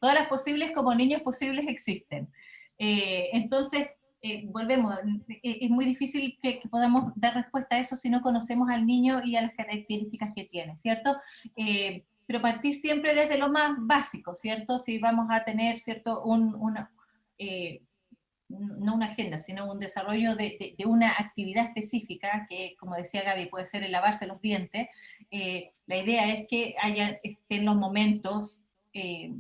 las posibles como niños posibles existen. Entonces, volvemos, es muy difícil que podamos dar respuesta a eso si no conocemos al niño y a las características que tiene, ¿cierto? Pero partir siempre desde lo más básico, ¿cierto? Si vamos a tener, ¿cierto? No una agenda, sino un desarrollo de una actividad específica, que como decía Gaby, puede ser el lavarse los dientes. La idea es que estén los momentos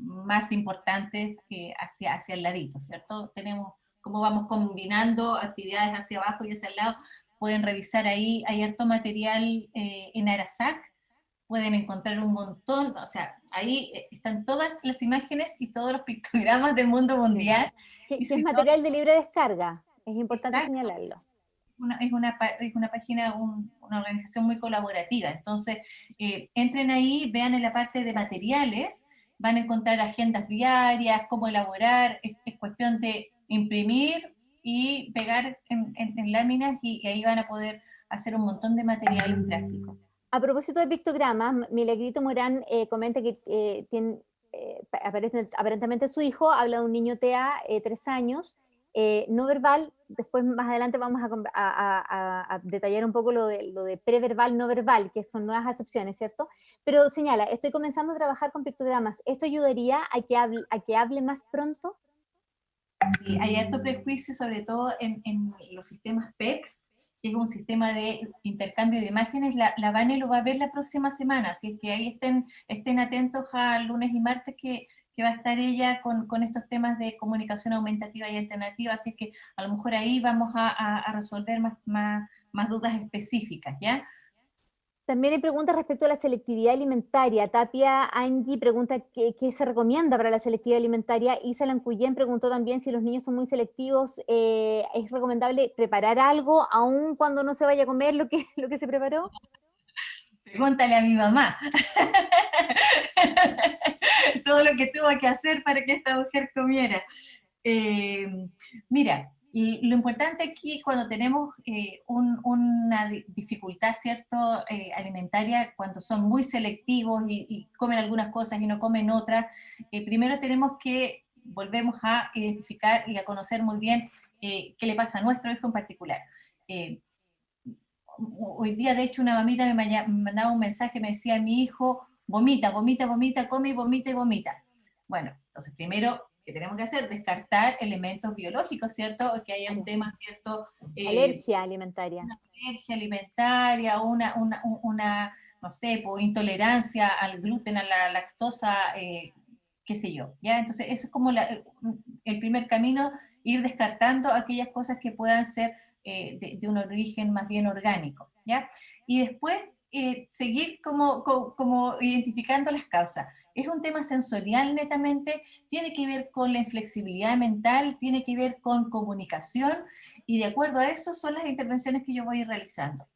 más importantes hacia el ladito, ¿cierto? Tenemos cómo vamos combinando actividades hacia abajo y hacia el lado. Pueden revisar ahí, hay harto material en Arasac, pueden encontrar un montón, o sea, ahí están todas las imágenes y todos los pictogramas del mundo mundial. Sí. Y que es si material de libre descarga, es importante exacto, señalarlo. es una página, una organización muy colaborativa, entonces entren ahí, vean en la parte de materiales, van a encontrar agendas diarias, cómo elaborar, es cuestión de imprimir y pegar en láminas y ahí van a poder hacer un montón de materiales prácticos. A propósito de pictogramas, Milagrito Morán comenta que aparentemente su hijo habla de un niño TEA, 3 años, no verbal. Después más adelante vamos a detallar un poco lo de preverbal, no verbal, que son nuevas acepciones, ¿cierto? Pero señala, estoy comenzando a trabajar con pictogramas. ¿Esto ayudaría a que hable más pronto? Sí, hay harto prejuicio, sobre todo en los sistemas PECS, que es un sistema de intercambio de imágenes. La Vane lo va a ver la próxima semana, así es que ahí estén atentos a lunes y martes que va a estar ella con estos temas de comunicación aumentativa y alternativa, así es que a lo mejor ahí vamos a resolver más dudas específicas, ¿ya? También hay preguntas respecto a la selectividad alimentaria. Tapia Angie pregunta qué se recomienda para la selectividad alimentaria. Isa Lancuyen preguntó también si los niños son muy selectivos, ¿es recomendable preparar algo aun cuando no se vaya a comer lo que se preparó? Pregúntale a mi mamá. Todo lo que tuvo que hacer para que esta mujer comiera. Mira, lo importante aquí cuando tenemos una dificultad, ¿cierto?, alimentaria, cuando son muy selectivos y comen algunas cosas y no comen otras, primero tenemos que, volvemos a identificar y a conocer muy bien qué le pasa a nuestro hijo en particular. Hoy día, de hecho, una mamita me mandaba un mensaje, me decía, mi hijo vomita, vomita, vomita, come, vomita y vomita. Bueno, entonces primero, ¿qué tenemos que hacer? Descartar elementos biológicos, ¿cierto? Que haya un tema, ¿cierto? Alergia alimentaria. Una alergia alimentaria, no sé, pues, intolerancia al gluten, a la lactosa, qué sé yo, ¿ya? Entonces, eso es como el primer camino, ir descartando aquellas cosas que puedan ser de un origen más bien orgánico, ¿ya? Y después seguir como identificando las causas. Es un tema sensorial netamente, tiene que ver con la inflexibilidad mental, tiene que ver con comunicación, y de acuerdo a eso son las intervenciones que yo voy realizando.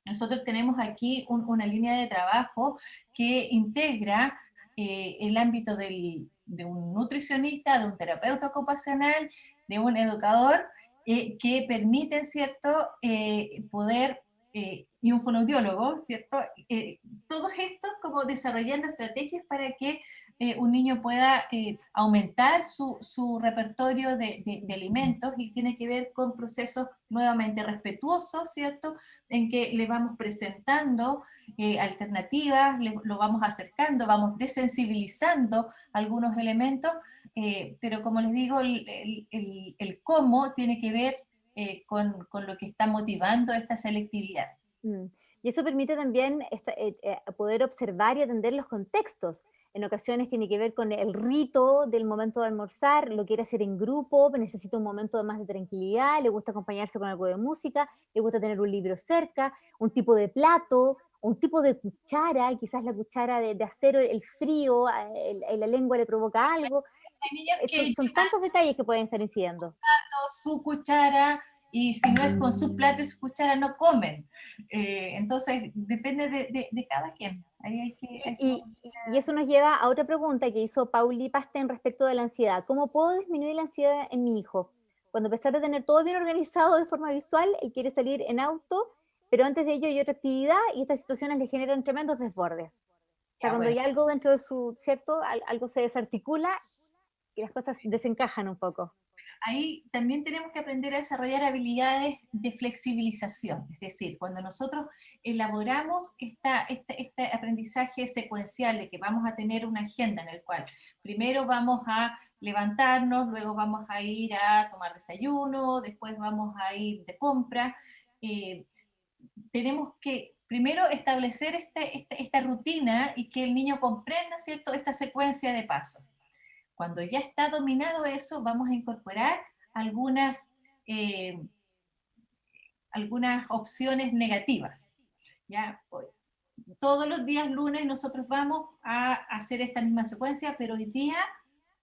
Nosotros tenemos aquí una línea de trabajo que integra el ámbito de un nutricionista, de un terapeuta ocupacional, de un educador, que permiten, ¿cierto?, poder, y un fonoaudiólogo, ¿cierto?, todos estos como desarrollando estrategias para que un niño pueda aumentar su repertorio de alimentos, y tiene que ver con procesos nuevamente respetuosos, ¿cierto?, en que le vamos presentando alternativas, lo vamos acercando, vamos desensibilizando algunos elementos, pero como les digo, el cómo tiene que ver con lo que está motivando esta selectividad. Mm. Y eso permite también poder observar y atender los contextos. En ocasiones tiene que ver con el rito del momento de almorzar, lo quiere hacer en grupo, necesita un momento más de tranquilidad, le gusta acompañarse con algo de música, le gusta tener un libro cerca, un tipo de plato, un tipo de cuchara, quizás la cuchara de acero, el frío, la lengua le provoca algo. Hay niños que Son tantos detalles que pueden estar incidiendo. su cuchara, y si no es con su plato y su cuchara no comen. Entonces, depende de cada quien. Ahí Y eso nos lleva a otra pregunta que hizo Pauli Pasten respecto de la ansiedad. ¿Cómo puedo disminuir la ansiedad en mi hijo? Cuando a pesar de tener todo bien organizado de forma visual, él quiere salir en auto, pero antes de ello hay otra actividad y estas situaciones le generan tremendos desbordes. O sea, cuando bueno, hay algo dentro de su, ¿cierto? Algo se desarticula y las cosas desencajan un poco. ahí también tenemos que aprender a desarrollar habilidades de flexibilización, es decir, cuando nosotros elaboramos este aprendizaje secuencial de que vamos a tener una agenda en el cual primero vamos a levantarnos, luego vamos a ir a tomar desayuno, después vamos a ir de compra, tenemos que primero establecer esta rutina y que el niño comprenda, ¿cierto?, esta secuencia de pasos. Cuando ya está dominado eso, vamos a incorporar algunas, eh, algunas opciones negativas. ¿Ya? Todos los días lunes nosotros vamos a hacer esta misma secuencia, pero hoy día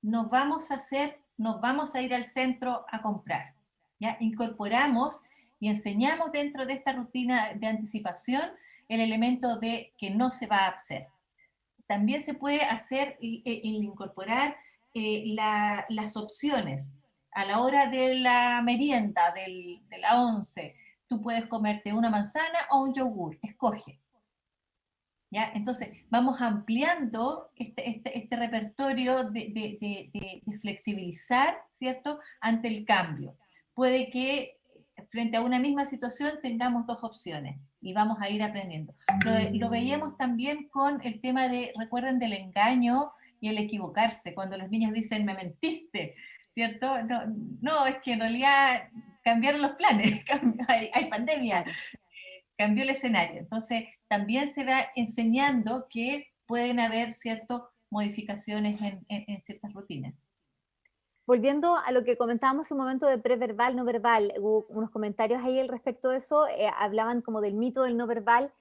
nos vamos a ir al centro a comprar. ¿Ya? Incorporamos y enseñamos dentro de esta rutina de anticipación el elemento de que no se va a hacer. también se puede hacer el incorporar las opciones. A la hora de la merienda, de la once, tú puedes comerte una manzana o un yogur, escoge. ¿Ya? Entonces, vamos ampliando este repertorio de flexibilizar, ¿cierto?, ante el cambio. Puede que frente a una misma situación tengamos dos opciones y vamos a ir aprendiendo. Lo veíamos también con el tema recuerden, del engaño y el equivocarse, cuando los niños dicen, me mentiste, ¿cierto? No, no, es que en realidad cambiaron los planes, hay pandemia, cambió el escenario. Entonces, también se va enseñando que pueden haber ciertas modificaciones en ciertas rutinas. Volviendo a lo que comentábamos un momento de preverbal, no verbal, hubo unos comentarios ahí al respecto de eso, hablaban como del mito del no verbal,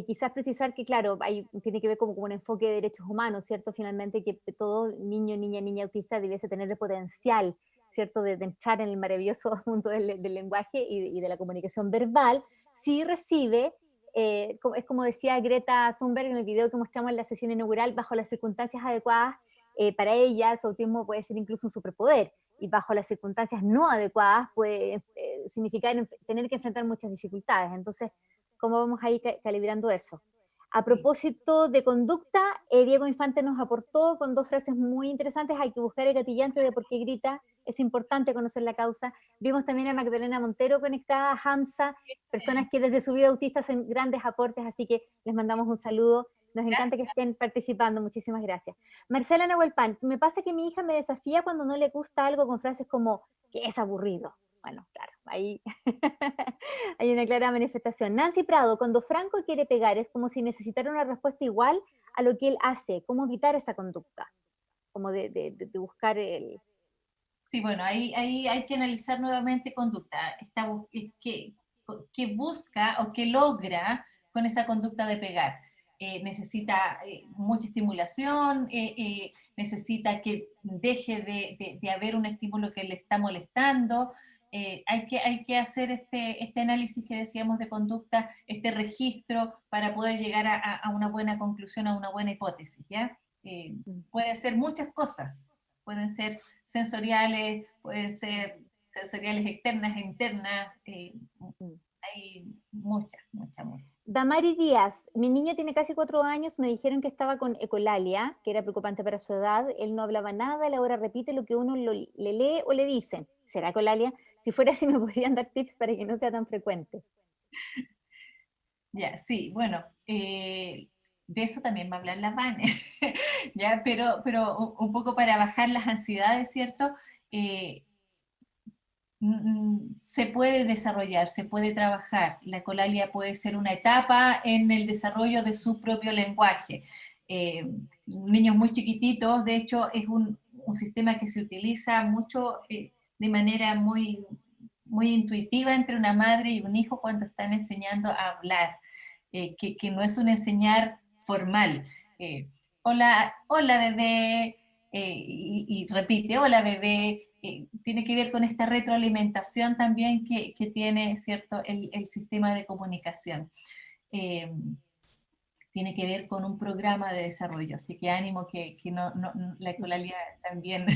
quizás precisar que, claro, ahí tiene que ver como un enfoque de derechos humanos, ¿cierto? Finalmente que todo niño, niña autista debiese tener el potencial, ¿cierto? De entrar en el maravilloso mundo del lenguaje y de la comunicación verbal, si recibe, es como decía Greta Thunberg en el video que mostramos en la sesión inaugural, bajo las circunstancias adecuadas, para ella su autismo puede ser incluso un superpoder y bajo las circunstancias no adecuadas puede significar tener que enfrentar muchas dificultades. Entonces, ¿cómo vamos a ir calibrando eso? A propósito de conducta, Diego Infante nos aportó con dos frases muy interesantes: hay que buscar el gatillante de por qué grita, es importante conocer la causa. Vimos también a Magdalena Montero conectada, a Hamza, personas que desde su vida autista hacen grandes aportes, así que les mandamos un saludo. Nos encanta que estén participando, muchísimas gracias. Marcela Nahuelpan, me pasa que mi hija me desafía cuando no le gusta algo con frases como que es aburrido. Bueno, claro, ahí hay una clara manifestación. Nancy Prado, cuando Franco quiere pegar es como si necesitara una respuesta igual a lo que él hace. ¿Cómo evitar esa conducta? Como de buscar el... Sí, bueno, ahí hay que analizar nuevamente conducta. ¿Qué busca o qué logra con esa conducta de pegar? Necesita mucha estimulación, necesita que deje de haber un estímulo que le está molestando. Hay que hacer este análisis que decíamos de conducta, este registro para poder llegar a una buena conclusión, a una buena hipótesis, ¿ya? Pueden ser muchas cosas, pueden ser sensoriales, pueden ser sensoriales externas e internas, hay muchas. Damari Díaz, mi niño tiene casi 4 años, me dijeron que estaba con ecolalia, que era preocupante para su edad, él no hablaba nada, él ahora repite lo que uno le lee o le dicen. ¿Será ecolalia? Si fuera así, me podrían dar tips para que no sea tan frecuente. Ya, sí, bueno, de eso también va a hablar la Vane, ya, pero un poco para bajar las ansiedades, ¿cierto? Se puede desarrollar, se puede trabajar. La ecolalia puede ser una etapa en el desarrollo de su propio lenguaje. Niños muy chiquititos, de hecho, es un sistema que se utiliza mucho de manera muy intuitiva entre una madre y un hijo cuando están enseñando a hablar, que no es un enseñar formal. Hola, hola bebé, y repite, hola bebé. Tiene que ver con esta retroalimentación también que tiene, ¿cierto?, el sistema de comunicación. Tiene que ver con un programa de desarrollo, así que ánimo que la escolaridad también,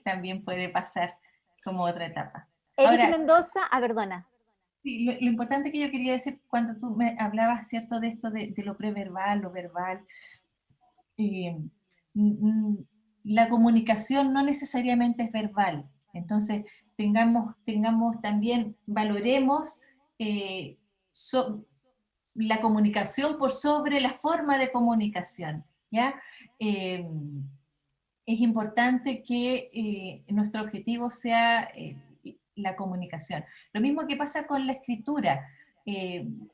también puede pasar como otra etapa. Eric Ahora, Mendoza, perdona. sí, lo importante que yo quería decir cuando tú me hablabas, ¿cierto?, de esto de lo preverbal, lo verbal, eh, la comunicación no necesariamente es verbal. Entonces, tengamos también, valoremos eh, la comunicación por sobre la forma de comunicación, ¿ya? Es importante que nuestro objetivo sea la comunicación. Lo mismo que pasa con la escritura.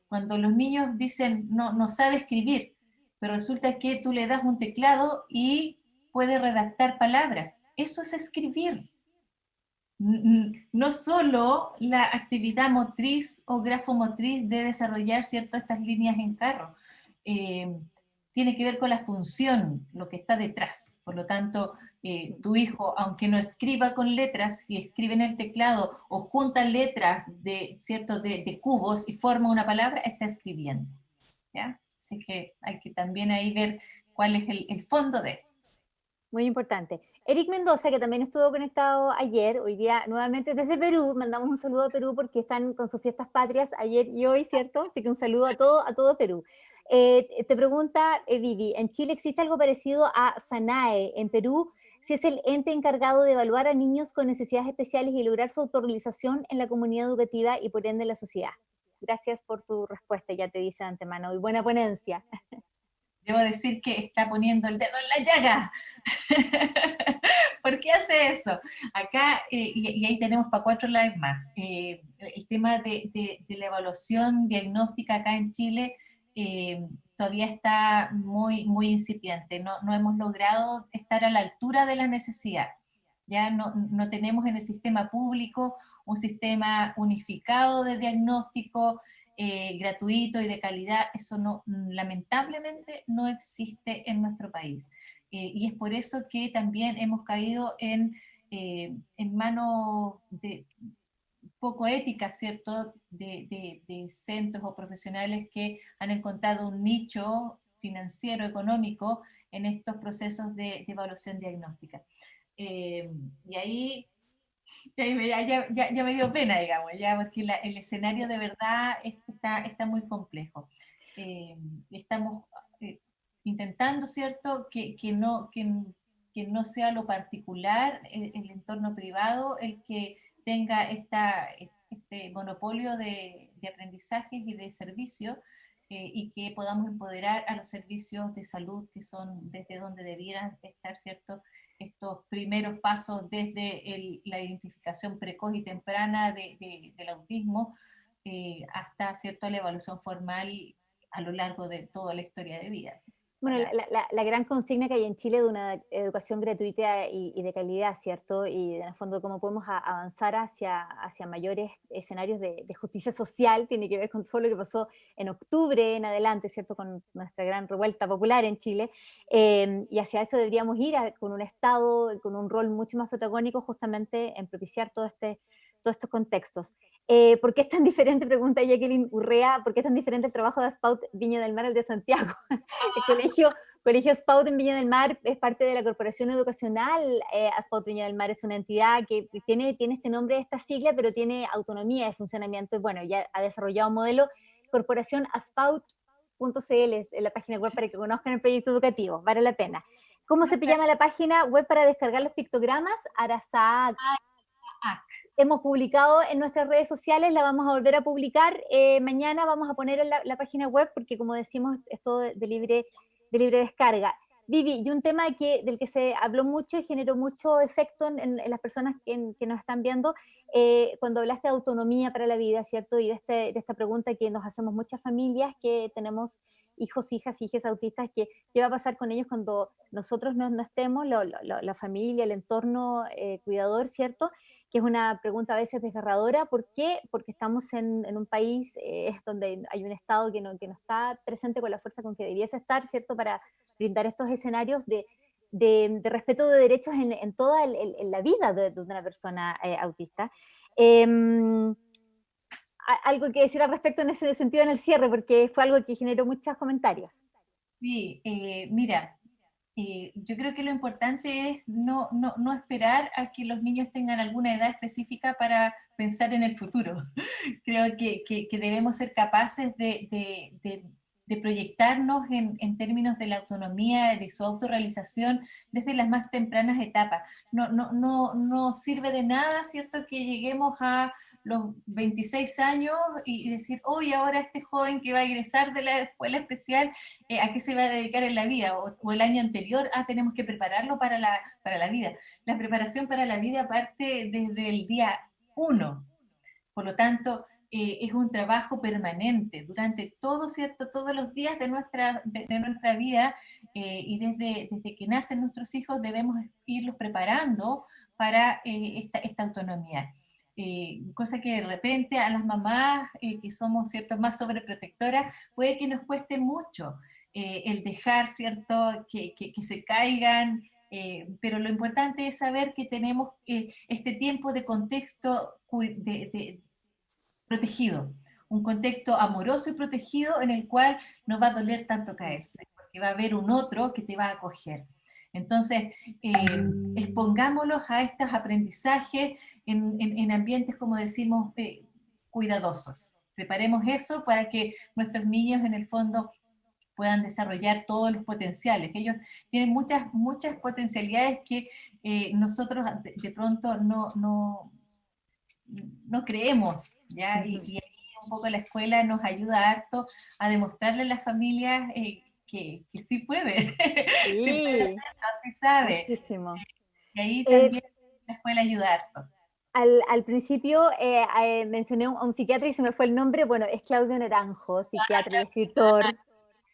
Cuando los niños dicen no sabe escribir, pero resulta que tú le das un teclado y puede redactar palabras. Eso es escribir. No solo la actividad motriz o grafomotriz de desarrollar, ¿cierto?, estas líneas en carro. Tiene que ver con la función, lo que está detrás. Por lo tanto, tu hijo, aunque no escriba con letras, si escribe en el teclado o junta letras ¿cierto?, de cubos y forma una palabra, está escribiendo, ¿ya? Así que hay que también ahí ver cuál es el fondo de. Muy importante. Eric Mendoza, que también estuvo conectado ayer, hoy día nuevamente desde Perú, mandamos un saludo a Perú porque están con sus fiestas patrias ayer y hoy, ¿cierto? Así que un saludo a todo Perú. Te pregunta Vivi, ¿en Chile existe algo parecido a SANAE? En Perú, si es el ente encargado de evaluar a niños con necesidades especiales y lograr su autorrealización en la comunidad educativa y por ende en la sociedad. Gracias por tu respuesta, ya te dice de antemano. Y buena ponencia. Debo decir que está poniendo el dedo en la llaga. ¿Por qué hace eso? Acá, y ahí tenemos para 4 lives más, el tema de la evaluación diagnóstica acá en Chile todavía está muy incipiente. No hemos logrado estar a la altura de la necesidad. Ya no tenemos en el sistema público un sistema unificado de diagnóstico, gratuito y de calidad. Eso lamentablemente no existe en nuestro país. Y es por eso que también hemos caído en manos poco éticas, ¿cierto?, de centros o profesionales que han encontrado un nicho financiero, económico, en estos procesos de evaluación diagnóstica. Y ahí ya me dio pena, digamos, ya, porque el escenario de verdad está muy complejo. Estamos intentando, ¿cierto?, que no sea lo particular, el entorno privado, el que tenga este monopolio de aprendizajes y de servicios, y que podamos empoderar a los servicios de salud, que son desde donde debieran estar, ¿cierto?, estos primeros pasos desde la identificación precoz y temprana del autismo, hasta, ¿cierto?, la evaluación formal a lo largo de toda la historia de vida. Bueno, la gran consigna que hay en Chile de una educación gratuita y de calidad, ¿cierto? Y en el fondo cómo podemos avanzar hacia mayores escenarios de justicia social, tiene que ver con todo lo que pasó en octubre en adelante, ¿cierto? Con nuestra gran revuelta popular en Chile. Y hacia eso deberíamos ir con un Estado, con un rol mucho más protagónico justamente en propiciar todos estos contextos. ¿Por qué es tan diferente? Pregunta Jacqueline Urrea, ¿por qué es tan diferente el trabajo de Aspaut Viña del Mar al de Santiago? El colegio Aspaut en Viña del Mar es parte de la corporación educacional. Aspaut Viña del Mar es una entidad que tiene este nombre, esta sigla, pero tiene autonomía de funcionamiento y bueno, ya ha desarrollado un modelo, corporación aspaut.cl, en la página web para que conozcan el proyecto educativo, vale la pena. ¿Cómo se llama la página web para descargar los pictogramas? Arasac. Hemos publicado en nuestras redes sociales, la vamos a volver a publicar. Mañana vamos a poner en la página web, porque como decimos, es todo de libre descarga. Vivi, y un tema del que se habló mucho y generó mucho efecto en las personas que nos están viendo, cuando hablaste de autonomía para la vida, ¿cierto? Y de esta pregunta que nos hacemos muchas familias que tenemos hijos, hijas autistas, ¿qué va a pasar con ellos cuando nosotros no estemos, la familia, el entorno cuidador, ¿cierto? Que es una pregunta a veces desgarradora. ¿Por qué? Porque estamos en un país donde hay un Estado que no está presente con la fuerza con que debiese estar, ¿cierto?, para brindar estos escenarios de respeto de derechos en toda la vida de una persona autista. Algo que decir al respecto en ese sentido en el cierre, porque fue algo que generó muchos comentarios. Sí, mira, yo creo que lo importante es no esperar a que los niños tengan alguna edad específica para pensar en el futuro. Creo que debemos ser capaces de proyectarnos en términos de la autonomía, de su autorrealización desde las más tempranas etapas. No sirve de nada, ¿cierto?, que lleguemos a los 26 años y decir, hoy ahora este joven que va a egresar de la escuela especial, ¿a qué se va a dedicar en la vida? O el año anterior, tenemos que prepararlo para la vida. La preparación para la vida parte desde el día 1. Por lo tanto, es un trabajo permanente durante todo, ¿cierto?, todos los días de nuestra vida, y desde que nacen nuestros hijos debemos irlos preparando para esta autonomía. Cosa que de repente a las mamás que somos, ¿cierto?, más sobreprotectoras, puede que nos cueste mucho el dejar, ¿cierto?, que se caigan, pero lo importante es saber que tenemos este tiempo de contexto protegido, un contexto amoroso y protegido en el cual no va a doler tanto caerse, que va a haber un otro que te va a acoger. Entonces, expongámoslos a estos aprendizajes en ambientes, como decimos, cuidadosos. Preparemos eso para que nuestros niños en el fondo puedan desarrollar todos los potenciales. Ellos tienen muchas potencialidades que nosotros de pronto no creemos, ¿ya? Y ahí un poco la escuela nos ayuda harto a demostrarle a las familias que sí puede, Sí, sí puede hacerlo, sí sabe. muchísimo. Y ahí también la escuela ayuda harto. Al principio mencioné a un psiquiatra y se me fue el nombre, bueno, es Claudio Naranjo, psiquiatra y escritor,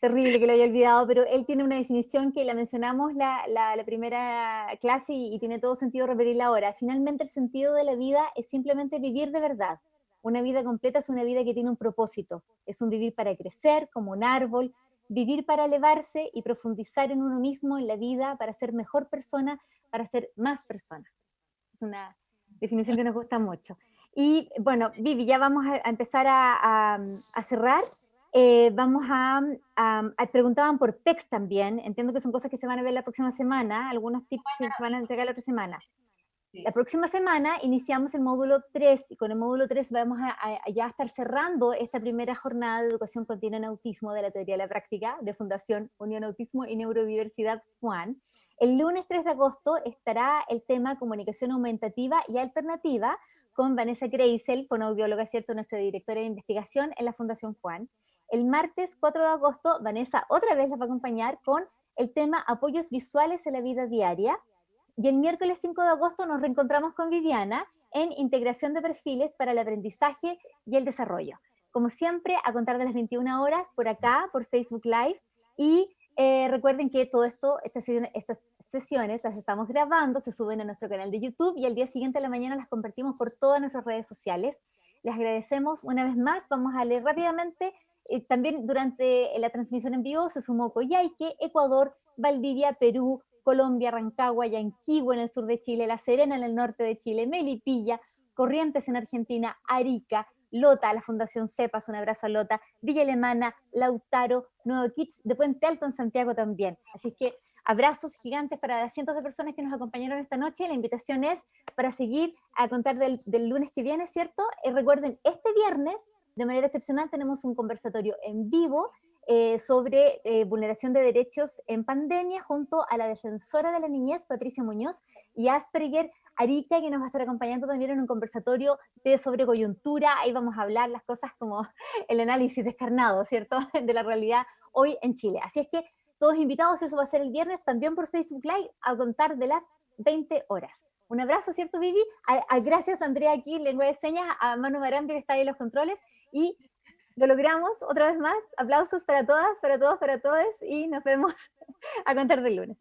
terrible que lo haya olvidado, pero él tiene una definición que la mencionamos la primera clase y tiene todo sentido repetirla ahora. Finalmente el sentido de la vida es simplemente vivir de verdad. Una vida completa es una vida que tiene un propósito, es un vivir para crecer como un árbol, vivir para elevarse y profundizar en uno mismo, en la vida, para ser mejor persona, para ser más persona. Es una definición que nos gusta mucho. Y bueno, Vivi, ya vamos a empezar a cerrar. Preguntaban por PECs también, entiendo que son cosas que se van a ver la próxima semana, algunos tips que se van a entregar la otra semana. Sí. La próxima semana iniciamos el módulo 3 y con el módulo 3 vamos a ya estar cerrando esta primera jornada de educación continua en autismo de la teoría de la práctica de Fundación Unión Autismo y Neurodiversidad FUAN. El lunes 3 de agosto estará el tema comunicación aumentativa y alternativa con Vanessa Kreisel, fonoaudióloga, ¿cierto?, nuestra directora de investigación en la Fundación FUAN. El martes 4 de agosto, Vanessa otra vez les va a acompañar con el tema apoyos visuales en la vida diaria. Y el miércoles 5 de agosto nos reencontramos con Viviana en integración de perfiles para el aprendizaje y el desarrollo. Como siempre, a contar de las 21 horas por acá, por Facebook Live. Y recuerden que todo esto, estas sesiones las estamos grabando, se suben a nuestro canal de YouTube y al día siguiente a la mañana las compartimos por todas nuestras redes sociales. Les agradecemos una vez más. Vamos a leer rápidamente. También durante la transmisión en vivo se sumó Coyhaique, Ecuador, Valdivia, Perú, Colombia, Rancagua, Yanquihue en el sur de Chile, La Serena en el norte de Chile, Melipilla, Corrientes en Argentina, Arica, Lota, la Fundación CEPAS, un abrazo a Lota, Villa Alemana, Lautaro, Nuevo Kits, de Puente Alto en Santiago también. Así es que abrazos gigantes para las cientos de personas que nos acompañaron esta noche. La invitación es para seguir a contar del lunes que viene, ¿cierto? Recuerden, este viernes, de manera excepcional, tenemos un conversatorio en vivo sobre vulneración de derechos en pandemia junto a la defensora de la niñez, Patricia Muñoz, y Asperger Arica, que nos va a estar acompañando también en un conversatorio sobre coyuntura. Ahí vamos a hablar las cosas como el análisis descarnado, ¿cierto?, de la realidad hoy en Chile. Así es que todos invitados, eso va a ser el viernes, también por Facebook Live, a contar de las 20 horas. Un abrazo, ¿cierto, Vivi? Gracias, Andrea, aquí, lengua de señas, a Manu Marambi, que está ahí en los controles, y lo logramos otra vez más. Aplausos para todas, para todos, para todos, y nos vemos a contar del lunes.